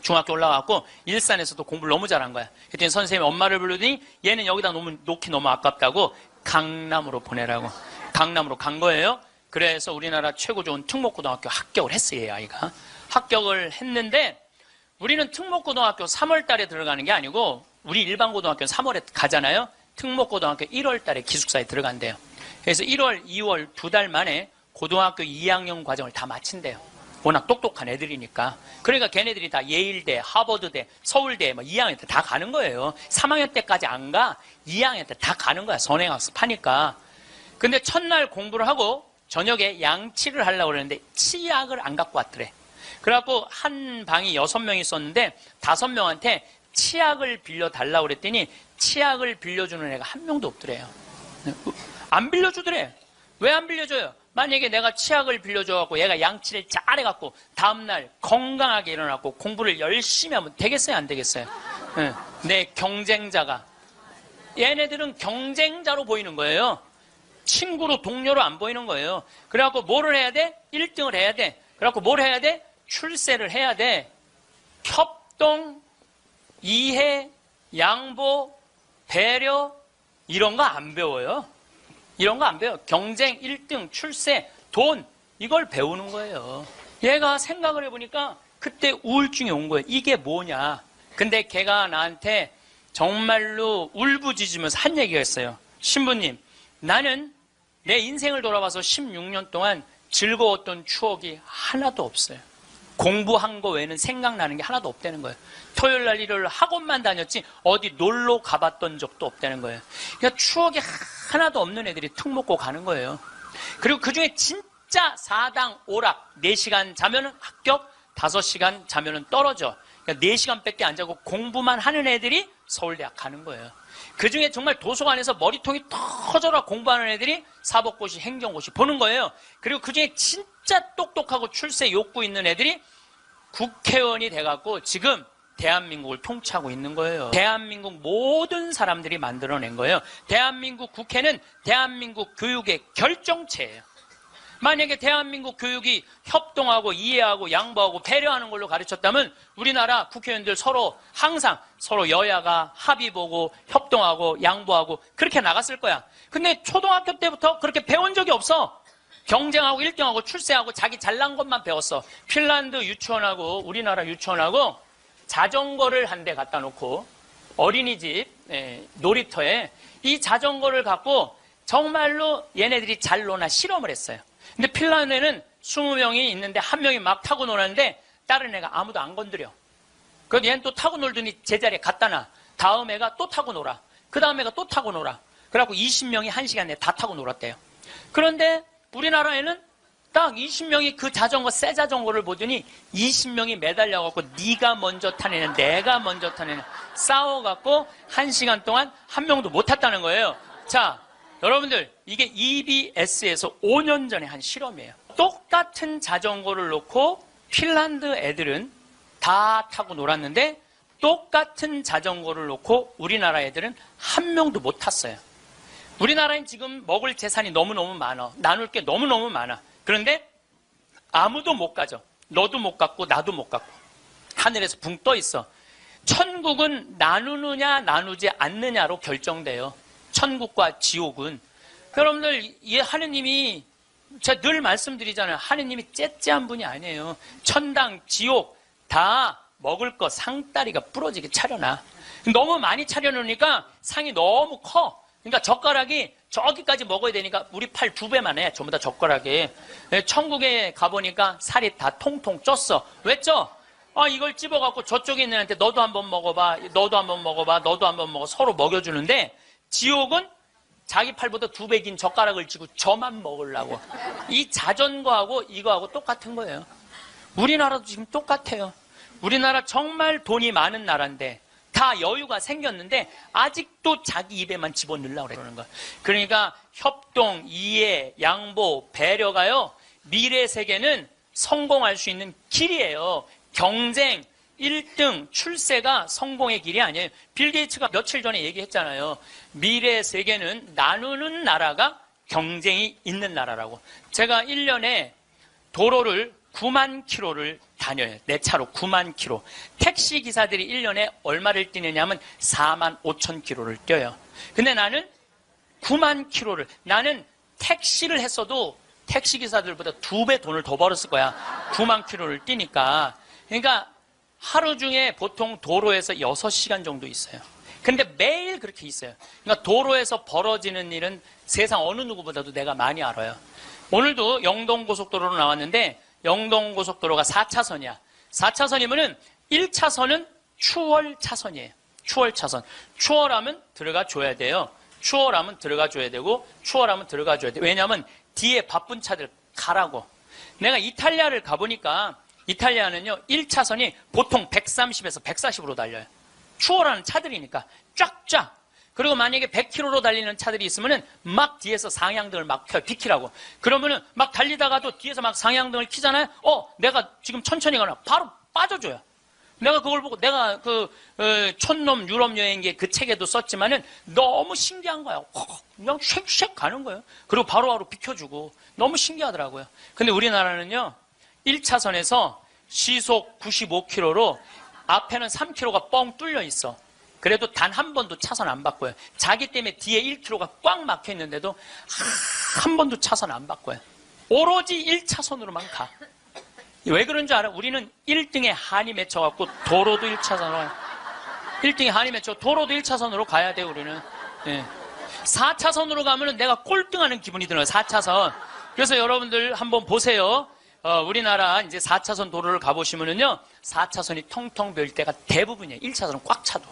중학교 올라가고 일산에서도 공부를 너무 잘한 거야. 그랬더니 선생님이 엄마를 부르더니 얘는 여기다 놓기 너무 아깝다고 강남으로 보내라고. 강남으로 간 거예요. 그래서 우리나라 최고 좋은 특목고등학교 합격을 했어요, 이 아이가. 합격을 했는데 우리는 특목고등학교 3월 달에 들어가는 게 아니고, 우리 일반 고등학교는 3월에 가잖아요. 특목고등학교 1월 달에 기숙사에 들어간대요. 그래서 1월, 2월 2달 만에 고등학교 2학년 과정을 다 마친대요. 워낙 똑똑한 애들이니까. 그러니까 걔네들이 다 예일대, 하버드대, 서울대 2학년 때 다 가는 거예요. 3학년 때까지 안 가. 2학년 때 다 가는 거야. 선행학습 하니까. 근데 첫날 공부를 하고 저녁에 양치를 하려고 그랬는데 치약을 안 갖고 왔더래. 그래갖고 한 방이 6명이 있었는데 5명한테 치약을 빌려달라고 그랬더니 치약을 빌려주는 애가 한 명도 없더래요. 안 빌려주더래. 왜 안 빌려줘요? 만약에 내가 치약을 빌려줘갖고 얘가 양치를 잘해갖고 다음날 건강하게 일어나고 공부를 열심히 하면 되겠어요, 안 되겠어요? 내 경쟁자가. 얘네들은 경쟁자로 보이는 거예요. 친구로, 동료로 안 보이는 거예요. 그래갖고 뭐를 해야 돼? 1등을 해야 돼. 그래갖고 뭘 해야 돼? 출세를 해야 돼. 협동, 이해, 양보, 배려, 이런 거 안 배워요. 이런 거 안 배워요. 경쟁, 1등, 출세, 돈, 이걸 배우는 거예요. 얘가 생각을 해보니까 그때 우울증이 온 거예요. 이게 뭐냐. 근데 걔가 나한테 정말로 울부짖으면서 한 얘기가 있어요. 신부님, 나는 내 인생을 돌아봐서 16년 동안 즐거웠던 추억이 하나도 없어요. 공부한 거 외에는 생각나는 게 하나도 없다는 거예요. 토요일 날 일요일 학원만 다녔지 어디 놀러 가봤던 적도 없다는 거예요. 그러니까 추억이 하나도 없는 애들이 특목고 가는 거예요. 그리고 그중에 진짜 4당 오락 4시간 자면은 합격, 5시간 자면은 떨어져. 그러니까 4시간밖에 안 자고 공부만 하는 애들이 서울대학 가는 거예요. 그중에 정말 도서관에서 머리통이 터져라 공부하는 애들이 사법고시, 행정고시 보는 거예요. 그리고 그중에 진짜 똑똑하고 출세 욕구 있는 애들이 국회의원이 돼갖고 지금 대한민국을 통치하고 있는 거예요. 대한민국 모든 사람들이 만들어낸 거예요. 대한민국 국회는 대한민국 교육의 결정체예요. 만약에 대한민국 교육이 협동하고 이해하고 양보하고 배려하는 걸로 가르쳤다면 우리나라 국회의원들 항상 서로 여야가 합의 보고 협동하고 양보하고 그렇게 나갔을 거야. 근데 초등학교 때부터 그렇게 배운 적이 없어. 경쟁하고 1등하고 출세하고 자기 잘난 것만 배웠어. 핀란드 유치원하고 우리나라 유치원하고 자전거를 한 대 갖다 놓고 어린이집 놀이터에 이 자전거를 갖고 정말로 얘네들이 잘 노나 실험을 했어요. 근데 핀란드에는 20명이 있는데 한 명이 막 타고 노는데 다른 애가 아무도 안 건드려. 그래서 얘는 또 타고 놀더니 제자리에 갖다 놔. 다음 애가 또 타고 놀아. 그 다음 애가 또 타고 놀아. 그래갖고 20명이 1시간 내에 다 타고 놀았대요. 그런데 우리나라에는 딱 20명이 그 자전거, 새 자전거를 보더니 20명이 매달려갖고 네가 먼저 타내냐 내가 먼저 타내냐 싸워갖고 1시간 동안 한 명도 못 탔다는 거예요. 자, 여러분들 이게 EBS에서 5년 전에 한 실험이에요. 똑같은 자전거를 놓고 핀란드 애들은 다 타고 놀았는데 똑같은 자전거를 놓고 우리나라 애들은 한 명도 못 탔어요. 우리나라엔 지금 먹을 재산이 너무너무 많아. 나눌 게 너무너무 많아. 그런데 아무도 못 가죠. 너도 못 갔고 나도 못 갔고 하늘에서 붕 떠 있어. 천국은 나누느냐 나누지 않느냐로 결정돼요. 천국과 지옥은. 여러분들 이 하느님이 제가 늘 말씀드리잖아요. 하느님이 째째한 분이 아니에요. 천당, 지옥 다 먹을 거 상다리가 부러지게 차려놔. 너무 많이 차려놓으니까 상이 너무 커. 그러니까 젓가락이 저기까지 먹어야 되니까 우리 팔 2배만 해. 전부 다 젓가락이. 천국에 가보니까 살이 다 통통 쪘어. 왜 쪄? 이걸 찝어갖고 저쪽에 있는 애한테 너도 한번 먹어봐. 너도 한번 먹어봐. 너도 한번 먹어. 서로 먹여주는데 지옥은 자기 팔보다 2배 긴 젓가락을 쥐고 저만 먹으려고. 이 자전거하고 이거하고 똑같은 거예요. 우리나라도 지금 똑같아요. 우리나라 정말 돈이 많은 나라인데 다 여유가 생겼는데 아직도 자기 입에만 집어넣으려고 그러는 거예요. 그러니까 협동, 이해, 양보, 배려가요. 미래 세계는 성공할 수 있는 길이에요. 경쟁, 1등, 출세가 성공의 길이 아니에요. 빌 게이츠가 며칠 전에 얘기했잖아요. 미래 세계는 나누는 나라가 경쟁이 있는 나라라고. 제가 1년에 도로를 9만 킬로를 다녀요. 내 차로 9만 킬로. 택시 기사들이 1년에 얼마를 뛰느냐면 4만 5천 킬로를 뛰어요. 근데 나는 9만 킬로를, 나는 택시를 했어도 택시 기사들보다 2배 돈을 더 벌었을 거야. 9만 킬로를 뛰니까. 그러니까 하루 중에 보통 도로에서 6시간 정도 있어요. 근데 매일 그렇게 있어요. 그러니까 도로에서 벌어지는 일은 세상 어느 누구보다도 내가 많이 알아요. 오늘도 영동고속도로로 나왔는데 영동고속도로가 4차선이야. 4차선이면은 1차선은 추월 차선이에요. 추월 차선. 추월하면 들어가 줘야 돼요. 추월하면 들어가 줘야 되고 추월하면 들어가 줘야 돼. 왜냐하면 뒤에 바쁜 차들 가라고. 내가 이탈리아를 가보니까 이탈리아는요 1차선이 보통 130에서 140으로 달려요. 추월하는 차들이니까 쫙쫙. 그리고 만약에 100km로 달리는 차들이 있으면은 막 뒤에서 상향등을 막 켜요. 비키라고. 그러면은 막 달리다가도 뒤에서 막 상향등을 켜잖아요. 내가 지금 천천히 가나 바로 빠져줘요. 내가 그걸 보고 내가 촌놈 유럽 여행기 그 책에도 썼지만은 너무 신기한 거야. 그냥 쉑쉑 가는 거예요. 그리고 바로바로 비켜주고 너무 신기하더라고요. 근데 우리나라는요 1차선에서 시속 95km로 앞에는 3km가 뻥 뚫려 있어. 그래도 단 한 번도 차선 안 바꿔요. 자기 때문에 뒤에 1km가 꽉 막혀 있는데도 한 번도 차선 안 바꿔요. 오로지 1차선으로만 가. 왜 그런 줄 알아? 우리는 1등에 한이 맺혀갖고 도로도 1차선으로 1등에 한이 맺혀 도로도 1차선으로 가야 돼요. 우리는. 네. 4차선으로 가면은 내가 꼴등하는 기분이 들어요. 4차선. 그래서 여러분들 한번 보세요. 우리나라 이제 4차선 도로를 가보시면은요 4차선이 텅텅 비일 때가 대부분이에요. 1차선은 꽉 차도.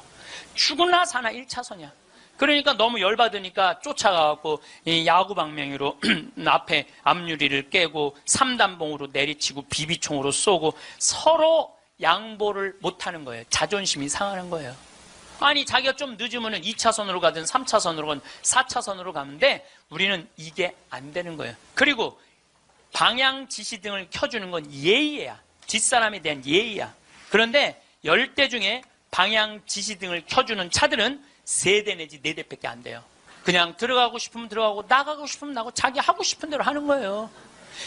죽으나 사나 1차선이야. 그러니까 너무 열받으니까 쫓아가갖고 이 야구 방망이로 앞에 앞유리를 깨고 3단봉으로 내리치고 비비총으로 쏘고 서로 양보를 못하는 거예요. 자존심이 상하는 거예요. 아니 자기가 좀 늦으면 2차선으로 가든 3차선으로 가든 4차선으로 가는데 우리는 이게 안 되는 거예요. 그리고 방향 지시등을 켜주는 건 예의야. 뒷사람에 대한 예의야. 그런데 10대 중에 방향 지시등을 켜주는 차들은 3대 내지 4대밖에 안 돼요. 그냥 들어가고 싶으면 들어가고 나가고 싶으면 나가고 자기 하고 싶은 대로 하는 거예요.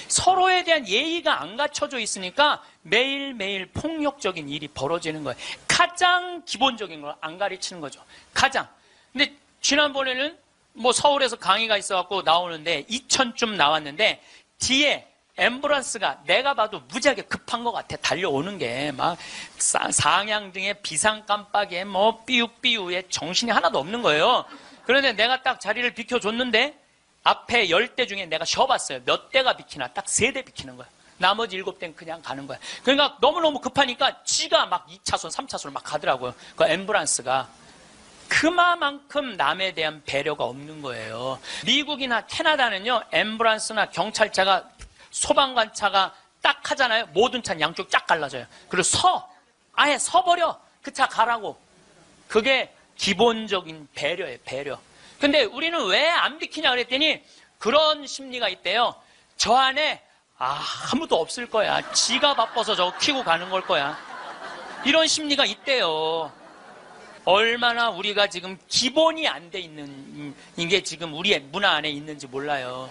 서로에 대한 예의가 안 갖춰져 있으니까 매일매일 폭력적인 일이 벌어지는 거예요. 가장 기본적인 걸 안 가르치는 거죠. 가장. 근데 지난번에는 뭐 서울에서 강의가 있어갖고 나오는데 2000쯤 나왔는데 뒤에 앰뷸런스가 내가 봐도 무지하게 급한 것 같아. 달려오는 게 막 상향등에 비상 깜빡이에 뭐 삐우삐우에 정신이 하나도 없는 거예요. 그런데 내가 딱 자리를 비켜줬는데 앞에 10대 중에 내가 쉬어봤어요. 몇 대가 비키나. 딱 3대 비키는 거야. 나머지 7대는 그냥 가는 거야. 그러니까 너무너무 급하니까 지가 막 2차선, 3차선을 막 가더라고요. 그 앰뷸런스가. 그만큼 남에 대한 배려가 없는 거예요. 미국이나 캐나다는요, 앰뷸런스나 경찰차가, 소방관차가 딱 하잖아요. 모든 차는 양쪽 쫙 갈라져요. 그리고 아예 서버려. 그 차 가라고. 그게 기본적인 배려예요, 배려. 근데 우리는 왜 안 비키냐 그랬더니 그런 심리가 있대요. 저 안에 아무도 없을 거야. 지가 바빠서 저거 키고 가는 걸 거야. 이런 심리가 있대요. 얼마나 우리가 지금 기본이 안 돼 있는 이게 지금 우리의 문화 안에 있는지 몰라요.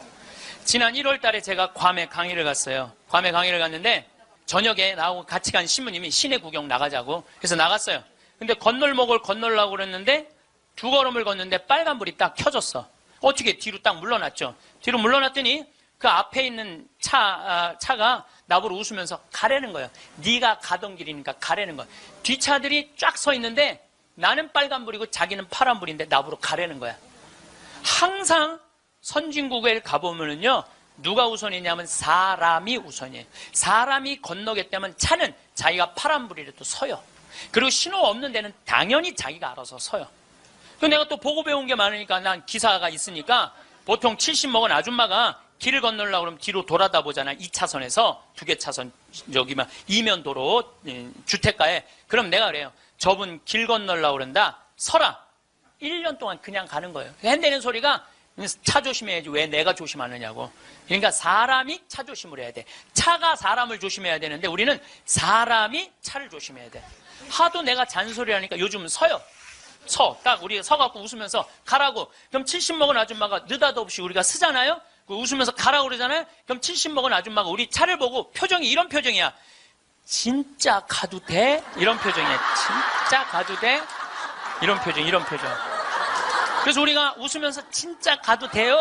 지난 1월 달에 제가 괌에 강의를 갔어요. 괌에 강의를 갔는데 저녁에 나하고 같이 간 신부님이 시내 구경 나가자고 그래서 나갔어요. 근데 건널목을 건너려고 그랬는데 두 걸음을 걷는데 빨간불이 딱 켜졌어. 어떻게 뒤로 딱 물러났죠. 뒤로 물러났더니 그 앞에 있는 차가 나보고 웃으면서 가라는 거예요. 네가 가던 길이니까 가라는 거예요. 뒷차들이 쫙 서 있는데 나는 빨간불이고 자기는 파란불인데 나보고 가라는 거야. 항상 선진국에 가보면은요, 누가 우선이냐면 사람이 우선이에요. 사람이 건너겠다면 차는 자기가 파란불이라도 서요. 그리고 신호 없는 데는 당연히 자기가 알아서 서요. 또 내가 또 보고 배운 게 많으니까 난 기사가 있으니까 보통 70 먹은 아줌마가 길을 건너려고 그러면 뒤로 돌아다 보잖아. 2차선에서 2개 차선 여기만 이면 도로 주택가에. 그럼 내가 그래요. 저분 길 건너려고 그런다. 서라. 1년 동안 그냥 가는 거예요. 핸대는 소리가 차 조심해야지 왜 내가 조심하느냐고. 그러니까 사람이 차 조심을 해야 돼. 차가 사람을 조심해야 되는데 우리는 사람이 차를 조심해야 돼. 하도 내가 잔소리하니까 요즘은 서요. 딱 우리가 서갖고 웃으면서 가라고. 그럼 70 먹은 아줌마가 느닷없이 우리가 쓰잖아요. 웃으면서 가라고 그러잖아요. 그럼 70 먹은 아줌마가 우리 차를 보고 표정이 이런 표정이야. 진짜 가도 돼? 이런 표정이야. 진짜 가도 돼? 이런 표정. 그래서 우리가 웃으면서 진짜 가도 돼요?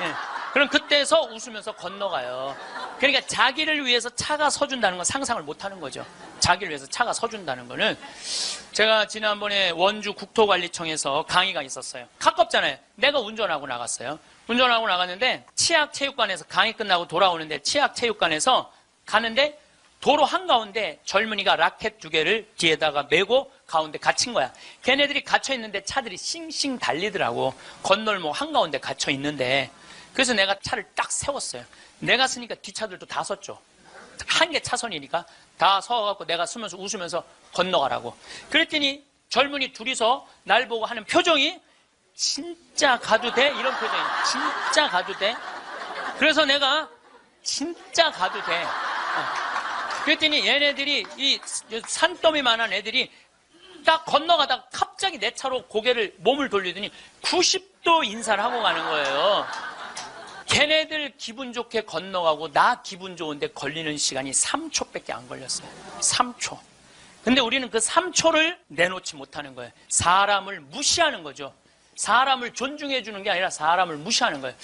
예. 그럼 그때서 웃으면서 건너가요. 그러니까 자기를 위해서 차가 서준다는 건 상상을 못하는 거죠. 자기를 위해서 차가 서준다는 거는. 제가 지난번에 원주 국토관리청에서 강의가 있었어요. 가깝잖아요. 내가 운전하고 나갔어요. 운전하고 나갔는데 치악체육관에서 강의 끝나고 돌아오는데 치악체육관에서 가는데 도로 한가운데 젊은이가 라켓 2개를 뒤에다가 메고 가운데 갇힌 거야. 걔네들이 갇혀있는데 차들이 싱싱 달리더라고. 건널목 한가운데 갇혀있는데. 그래서 내가 차를 딱 세웠어요. 내가 쓰니까 뒷차들도 다 섰죠. 한 개 차선이니까 다 서갖고 내가 쓰면서 웃으면서 건너가라고. 그랬더니 젊은이 둘이서 날 보고 하는 표정이 진짜 가도 돼? 이런 표정이. 진짜 가도 돼? 그래서 내가 진짜 가도 돼. 그랬더니 얘네들이 이 산더미만한 애들이 딱 건너가다가 갑자기 내 차로 몸을 돌리더니 90도 인사를 하고 가는 거예요. 걔네들 기분 좋게 건너가고 나 기분 좋은데 걸리는 시간이 3초밖에 안 걸렸어요. 3초. 근데 우리는 그 3초를 내놓지 못하는 거예요. 사람을 무시하는 거죠. 사람을 존중해 주는 게 아니라 사람을 무시하는 거예요.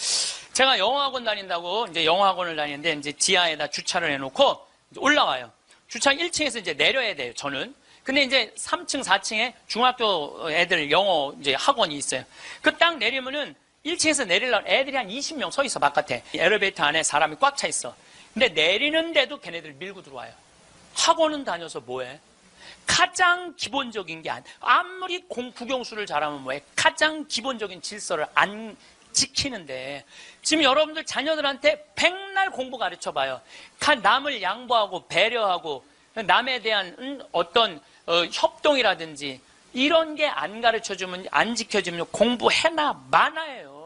제가 영어학원 다닌다고 이제 영어학원을 다니는데 이제 지하에다 주차를 해놓고 이제 올라와요. 주차 1층에서 이제 내려야 돼요, 저는. 근데 이제 3층, 4층에 중학교 애들 영어 이제 학원이 있어요. 그 딱 내리면은 1층에서 내리려면 애들이 한 20명 서 있어, 바깥에. 엘리베이터 안에 사람이 꽉 차 있어. 근데 내리는데도 걔네들 밀고 들어와요. 학원은 다녀서 뭐해? 가장 기본적인 게 아무리 국영수를 잘하면 뭐해? 가장 기본적인 질서를 안 지키는데 지금 여러분들 자녀들한테 백날 공부 가르쳐봐요. 남을 양보하고 배려하고 남에 대한 어떤 협동이라든지 이런 게 안 가르쳐주면 안 지켜주면 공부해나 마나예요.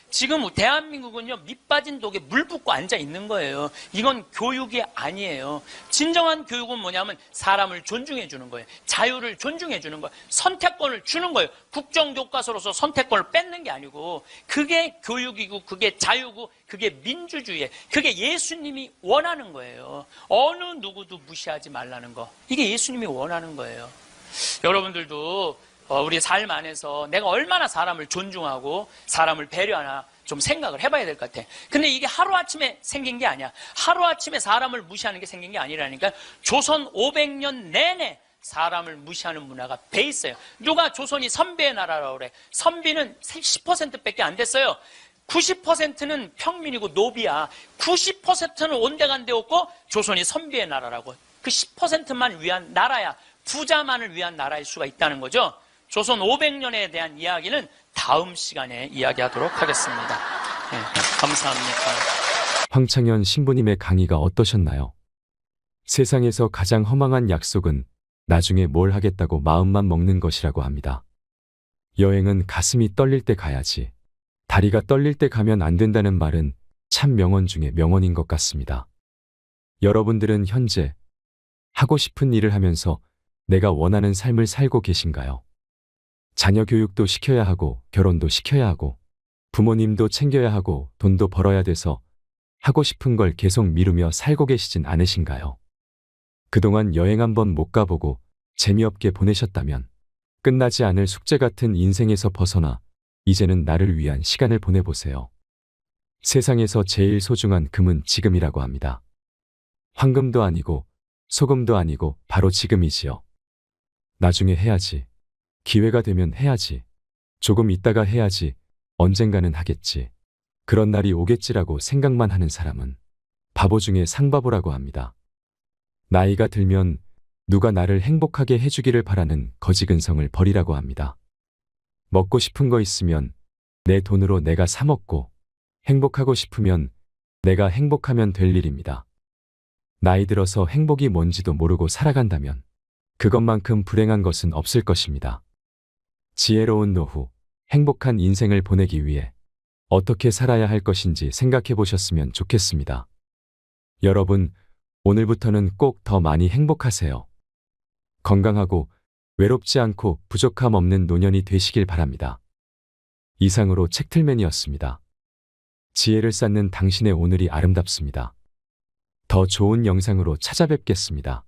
지금 대한민국은요 밑빠진 독에 물 붓고 앉아 있는 거예요. 이건 교육이 아니에요. 진정한 교육은 뭐냐면 사람을 존중해 주는 거예요. 자유를 존중해 주는 거예요. 선택권을 주는 거예요. 국정교과서로서 선택권을 뺏는 게 아니고 그게 교육이고 그게 자유고 그게 민주주의예요. 그게 예수님이 원하는 거예요. 어느 누구도 무시하지 말라는 거. 이게 예수님이 원하는 거예요. 여러분들도 우리 삶 안에서 내가 얼마나 사람을 존중하고 사람을 배려하나 좀 생각을 해봐야 될 것 같아. 근데 이게 하루아침에 생긴 게 아니야. 하루아침에 사람을 무시하는 게 생긴 게 아니라니까. 조선 500년 내내 사람을 무시하는 문화가 배 있어요. 누가 조선이 선비의 나라라고 그래. 선비는 10%밖에 안 됐어요. 90%는 평민이고 노비야. 90%는 온데간데 없고 조선이 선비의 나라라고. 그 10%만 위한 나라야. 부자만을 위한 나라일 수가 있다는 거죠. 조선 500년에 대한 이야기는 다음 시간에 이야기하도록 하겠습니다. 네, 감사합니다. 황창현 신부님의 강의가 어떠셨나요? 세상에서 가장 허망한 약속은 나중에 뭘 하겠다고 마음만 먹는 것이라고 합니다. 여행은 가슴이 떨릴 때 가야지. 다리가 떨릴 때 가면 안 된다는 말은 참 명언 중에 명언인 것 같습니다. 여러분들은 현재 하고 싶은 일을 하면서 내가 원하는 삶을 살고 계신가요? 자녀 교육도 시켜야 하고 결혼도 시켜야 하고 부모님도 챙겨야 하고 돈도 벌어야 돼서 하고 싶은 걸 계속 미루며 살고 계시진 않으신가요? 그동안 여행 한번 못 가보고 재미없게 보내셨다면 끝나지 않을 숙제 같은 인생에서 벗어나 이제는 나를 위한 시간을 보내보세요. 세상에서 제일 소중한 금은 지금이라고 합니다. 황금도 아니고 소금도 아니고 바로 지금이지요. 나중에 해야지. 기회가 되면 해야지. 조금 있다가 해야지. 언젠가는 하겠지. 그런 날이 오겠지라고 생각만 하는 사람은 바보 중에 상바보라고 합니다. 나이가 들면 누가 나를 행복하게 해주기를 바라는 거지근성을 버리라고 합니다. 먹고 싶은 거 있으면 내 돈으로 내가 사 먹고 행복하고 싶으면 내가 행복하면 될 일입니다. 나이 들어서 행복이 뭔지도 모르고 살아간다면 그것만큼 불행한 것은 없을 것입니다. 지혜로운 노후, 행복한 인생을 보내기 위해 어떻게 살아야 할 것인지 생각해 보셨으면 좋겠습니다. 여러분, 오늘부터는 꼭 더 많이 행복하세요. 건강하고 외롭지 않고 부족함 없는 노년이 되시길 바랍니다. 이상으로 책틀맨이었습니다. 지혜를 쌓는 당신의 오늘이 아름답습니다. 더 좋은 영상으로 찾아뵙겠습니다.